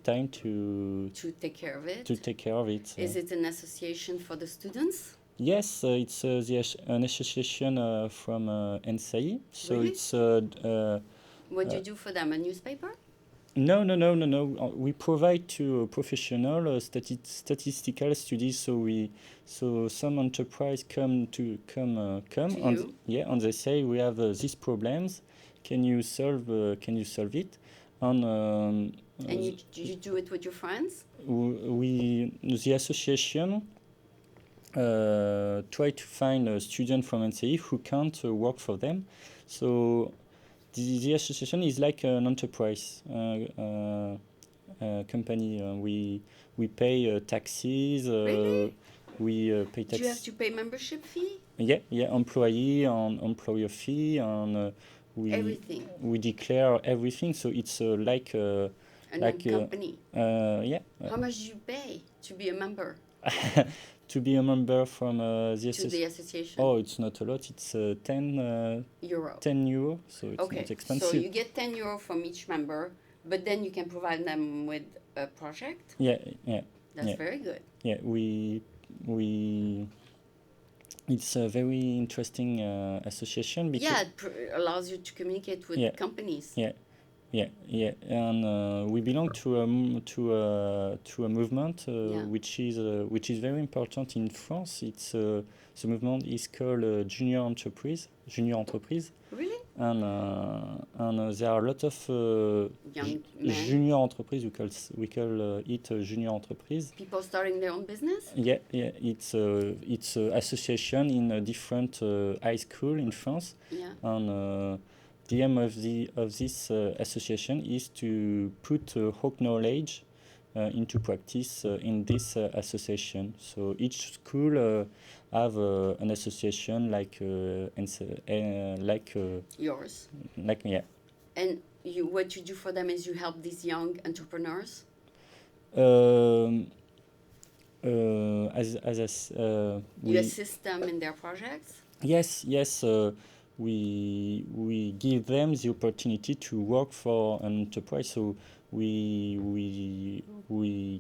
Speaker 2: time to
Speaker 1: take care of it.
Speaker 2: take care of it.
Speaker 1: Is it an association for the students?
Speaker 2: Yes, it's an association from NSAI. So
Speaker 1: Really?
Speaker 2: it's
Speaker 1: What do you do for them? A newspaper?
Speaker 2: no. We provide to professional statistical studies. So some enterprise come
Speaker 1: To
Speaker 2: and
Speaker 1: you?
Speaker 2: yeah, and they say we have these problems. Can you solve it? And
Speaker 1: And you do it with your friends?
Speaker 2: the association try to find a student from NCE who can't work for them. So the association is like an enterprise company. We pay taxes.
Speaker 1: Really?
Speaker 2: We pay
Speaker 1: Do you have
Speaker 2: tax.
Speaker 1: to pay membership fee?
Speaker 2: Yeah, employee and employer fee, and
Speaker 1: Everything.
Speaker 2: we declare everything. So it's like
Speaker 1: An
Speaker 2: like
Speaker 1: company.
Speaker 2: yeah.
Speaker 1: How much do you pay to be a member
Speaker 2: To be a member from the
Speaker 1: to the association?
Speaker 2: Oh, it's not a lot. It's 10
Speaker 1: Euro.
Speaker 2: 10 euro, so it's
Speaker 1: Okay,
Speaker 2: not expensive.
Speaker 1: so you get 10 euro from each member, but then you can provide them with a project.
Speaker 2: Yeah.
Speaker 1: That's
Speaker 2: Yeah.
Speaker 1: very good.
Speaker 2: Yeah, it's a very interesting association because
Speaker 1: Yeah, it allows you to communicate with
Speaker 2: Yeah.
Speaker 1: companies.
Speaker 2: yeah, and we belong to a movement
Speaker 1: Yeah.
Speaker 2: which is very important in France. It's the movement is called junior entreprise,
Speaker 1: Really?
Speaker 2: and there are a lot of
Speaker 1: Young men,
Speaker 2: junior entreprise. We call it junior entreprise.
Speaker 1: people starting their own business?
Speaker 2: Yeah, it's a association in a different high school in France,
Speaker 1: Yeah.
Speaker 2: and the aim of this association is to put Hawk knowledge into practice in this association. So each school have an association like
Speaker 1: Yours.
Speaker 2: yeah.
Speaker 1: And what you do for them is you help these young entrepreneurs?
Speaker 2: As
Speaker 1: You
Speaker 2: we
Speaker 1: assist them in their projects?
Speaker 2: Yes, we give them the opportunity to work for an enterprise. So we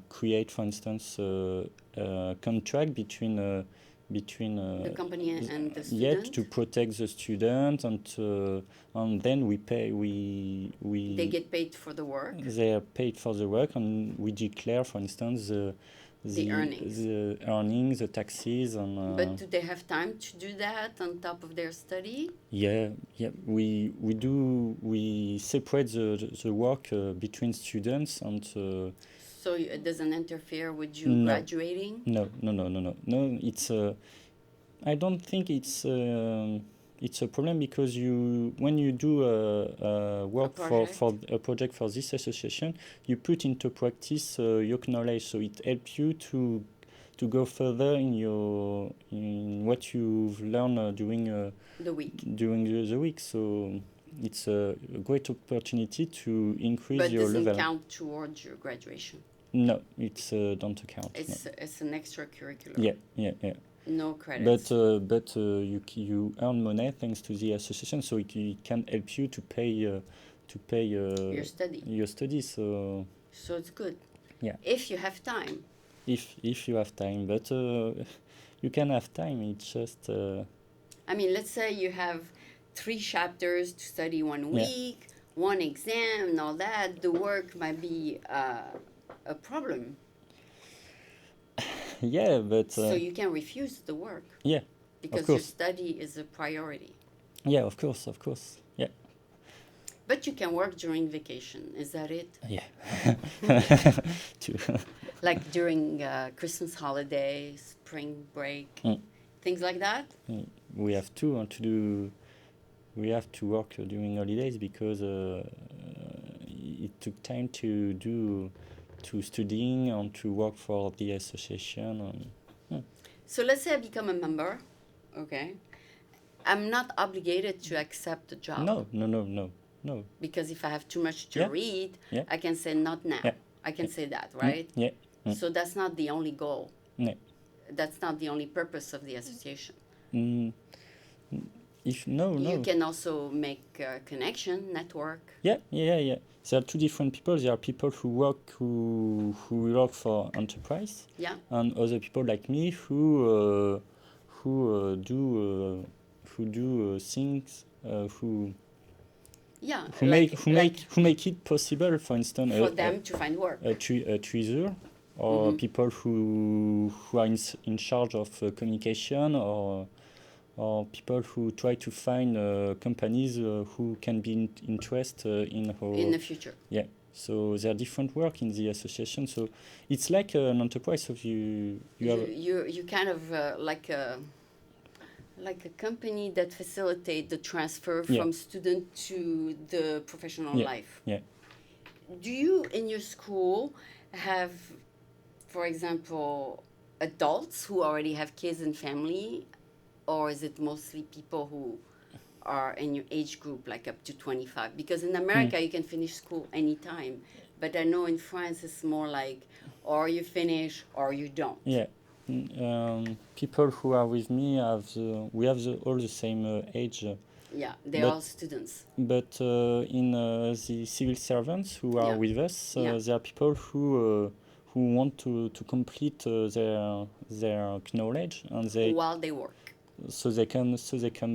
Speaker 2: create, for instance, a contract between
Speaker 1: The company and the
Speaker 2: yet
Speaker 1: student?
Speaker 2: to protect the student, and then we pay
Speaker 1: They get paid for the work?
Speaker 2: they are paid for the work, and we declare, for instance,
Speaker 1: The earnings.
Speaker 2: the earnings, the taxes, and
Speaker 1: But do they have time to do that on top of their study?
Speaker 2: yeah, we separate the work between students, and
Speaker 1: So it doesn't interfere with you
Speaker 2: No.
Speaker 1: graduating?
Speaker 2: no. It's I don't think it's a problem, because when you do work for a project for this association, you put into practice your knowledge, so it helps you to go further in what you've learned during
Speaker 1: The week.
Speaker 2: the week. So it's a great opportunity to increase
Speaker 1: But
Speaker 2: your
Speaker 1: doesn't
Speaker 2: level.
Speaker 1: count towards your graduation.
Speaker 2: No, it's don't count. No.
Speaker 1: It's an extracurricular.
Speaker 2: Yeah.
Speaker 1: No credits.
Speaker 2: But you earn money thanks to the association, so it can help you to pay
Speaker 1: your study.
Speaker 2: your studies. So
Speaker 1: So it's good.
Speaker 2: Yeah.
Speaker 1: If you have time.
Speaker 2: if you have time, but you can have time. It's just
Speaker 1: I mean, let's say you have 3 chapters to study one
Speaker 2: Yeah.
Speaker 1: week, one exam, and all that. The work might be a problem.
Speaker 2: yeah, but
Speaker 1: So you can refuse the work.
Speaker 2: Yeah,
Speaker 1: Because your
Speaker 2: course.
Speaker 1: study is a priority.
Speaker 2: yeah, of course, yeah.
Speaker 1: But you can work during vacation. Is that it?
Speaker 2: Yeah.
Speaker 1: Like during Christmas holidays, spring break, things like that?
Speaker 2: We have we have to work during holidays, because it took time to do to studying and to work for the association. And,
Speaker 1: So let's say I become a member, okay? I'm not obligated to accept the job.
Speaker 2: no.
Speaker 1: Because if I have too much to
Speaker 2: Yeah.
Speaker 1: read,
Speaker 2: Yeah.
Speaker 1: I can say not now.
Speaker 2: Yeah.
Speaker 1: I can say that, right?
Speaker 2: Yeah.
Speaker 1: So that's not the only goal.
Speaker 2: No.
Speaker 1: That's not the only purpose of the association.
Speaker 2: Mm, no.
Speaker 1: You can also make a connection, network.
Speaker 2: Yeah. There are two different people. There are people who work for enterprise,
Speaker 1: Yeah.
Speaker 2: and other people like me who do things who
Speaker 1: Yeah.
Speaker 2: make it possible. For instance,
Speaker 1: for them to find work.
Speaker 2: a tweezer, or people who are in charge of communication, or people who try to find companies who can be interested in
Speaker 1: the future.
Speaker 2: Yeah. So there are different work in the association. So it's like an enterprise. So you
Speaker 1: kind of like a company that facilitates the transfer
Speaker 2: Yeah.
Speaker 1: from student to the professional life.
Speaker 2: Yeah.
Speaker 1: Do you in your school have, for example, adults who already have kids and family, or is it mostly people who are in your age group, like up to 25? Because in America you can finish school anytime, but I know in France it's more like, or you finish or you don't.
Speaker 2: Yeah. People who are with me we have all the same age.
Speaker 1: Yeah, they're all students.
Speaker 2: But in the civil servants who are with us, there are people who want to complete their knowledge, and
Speaker 1: while they work.
Speaker 2: So they come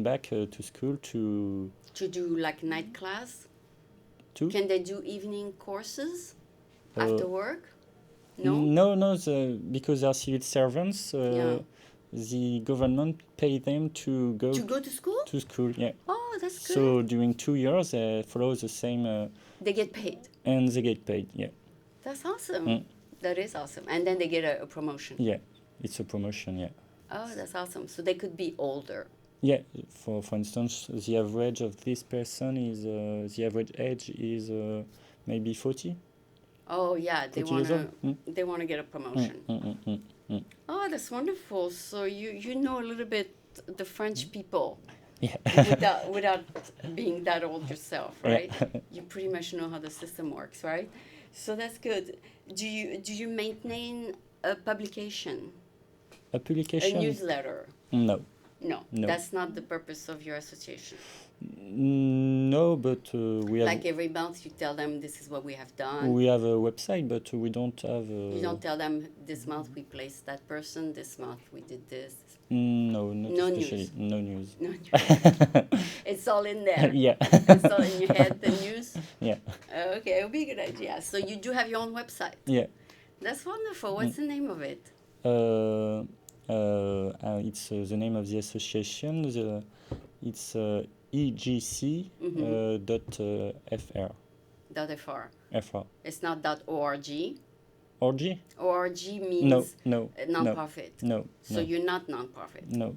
Speaker 2: back to school to
Speaker 1: do like night class.
Speaker 2: Too?
Speaker 1: Can they do evening courses after work? No.
Speaker 2: No. Because they are civil servants. The government pay them to go
Speaker 1: to school.
Speaker 2: To school, yeah.
Speaker 1: Oh, that's good.
Speaker 2: So during 2 years, they follow the same.
Speaker 1: They get paid.
Speaker 2: And they get paid, yeah.
Speaker 1: That's awesome. That is awesome. And then they get a promotion.
Speaker 2: Yeah, it's a promotion, yeah.
Speaker 1: Oh, that's awesome. So they could be older.
Speaker 2: Yeah, for instance, the average of this person is the average age is maybe 40.
Speaker 1: Oh yeah, they want to get a promotion. Oh, that's wonderful. So you know a little bit the French people.
Speaker 2: Yeah.
Speaker 1: without being that old yourself, right?
Speaker 2: Yeah.
Speaker 1: You pretty much know how the system works, right? So that's good. Do you maintain a publication?
Speaker 2: A publication?
Speaker 1: A newsletter?
Speaker 2: No.
Speaker 1: No, that's not the purpose of your association.
Speaker 2: No, but we have...
Speaker 1: Like every month you tell them this is what we have done.
Speaker 2: We have a website, but we don't have...
Speaker 1: You don't tell them this month we placed that person, this month we did this.
Speaker 2: No, not
Speaker 1: no
Speaker 2: especially.
Speaker 1: News.
Speaker 2: No news.
Speaker 1: No news. It's all in there.
Speaker 2: Yeah.
Speaker 1: It's all in your head, the news.
Speaker 2: Yeah.
Speaker 1: Okay, it would be a good idea. So you do have your own website.
Speaker 2: Yeah.
Speaker 1: That's wonderful. What's the name of it?
Speaker 2: It's the name of the association. It's EGC .fr.
Speaker 1: .fr. It's not .org.
Speaker 2: .org?
Speaker 1: ORG means
Speaker 2: no,
Speaker 1: non-profit.
Speaker 2: No.
Speaker 1: So you're not non-profit.
Speaker 2: No.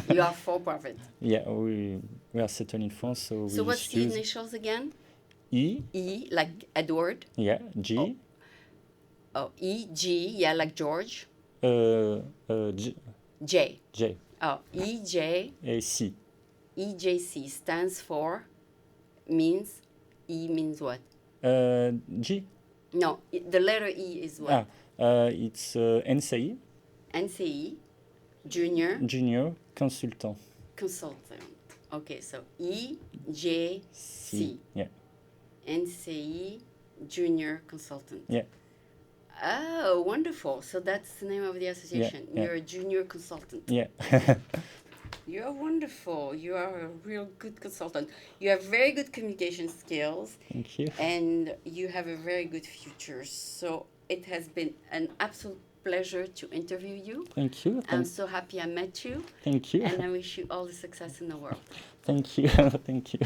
Speaker 1: You are for-profit.
Speaker 2: Yeah, we are settled in France, so.
Speaker 1: So what's the initials again?
Speaker 2: E.
Speaker 1: E, like Edward.
Speaker 2: Yeah. G.
Speaker 1: Oh, E, G, yeah, like George.
Speaker 2: J.
Speaker 1: J. Oh, E, J.
Speaker 2: C.
Speaker 1: EJC stands for, means, E means what?
Speaker 2: G.
Speaker 1: No, the letter E is what?
Speaker 2: It's NCI.
Speaker 1: NCI, Junior.
Speaker 2: Junior Consultant.
Speaker 1: Consultant. Okay, so EJC.
Speaker 2: Yeah.
Speaker 1: NCI, Junior Consultant.
Speaker 2: Yeah.
Speaker 1: Oh, wonderful. So that's the name of the association.
Speaker 2: Yeah.
Speaker 1: You're a junior consultant.
Speaker 2: Yeah.
Speaker 1: You're wonderful. You are a real good consultant. You have very good communication skills.
Speaker 2: Thank you.
Speaker 1: And you have a very good future. So it has been an absolute pleasure to interview you.
Speaker 2: Thank you.
Speaker 1: I'm so happy I met you.
Speaker 2: Thank you.
Speaker 1: And I wish you all the success in the world.
Speaker 2: Thank you. Thank you.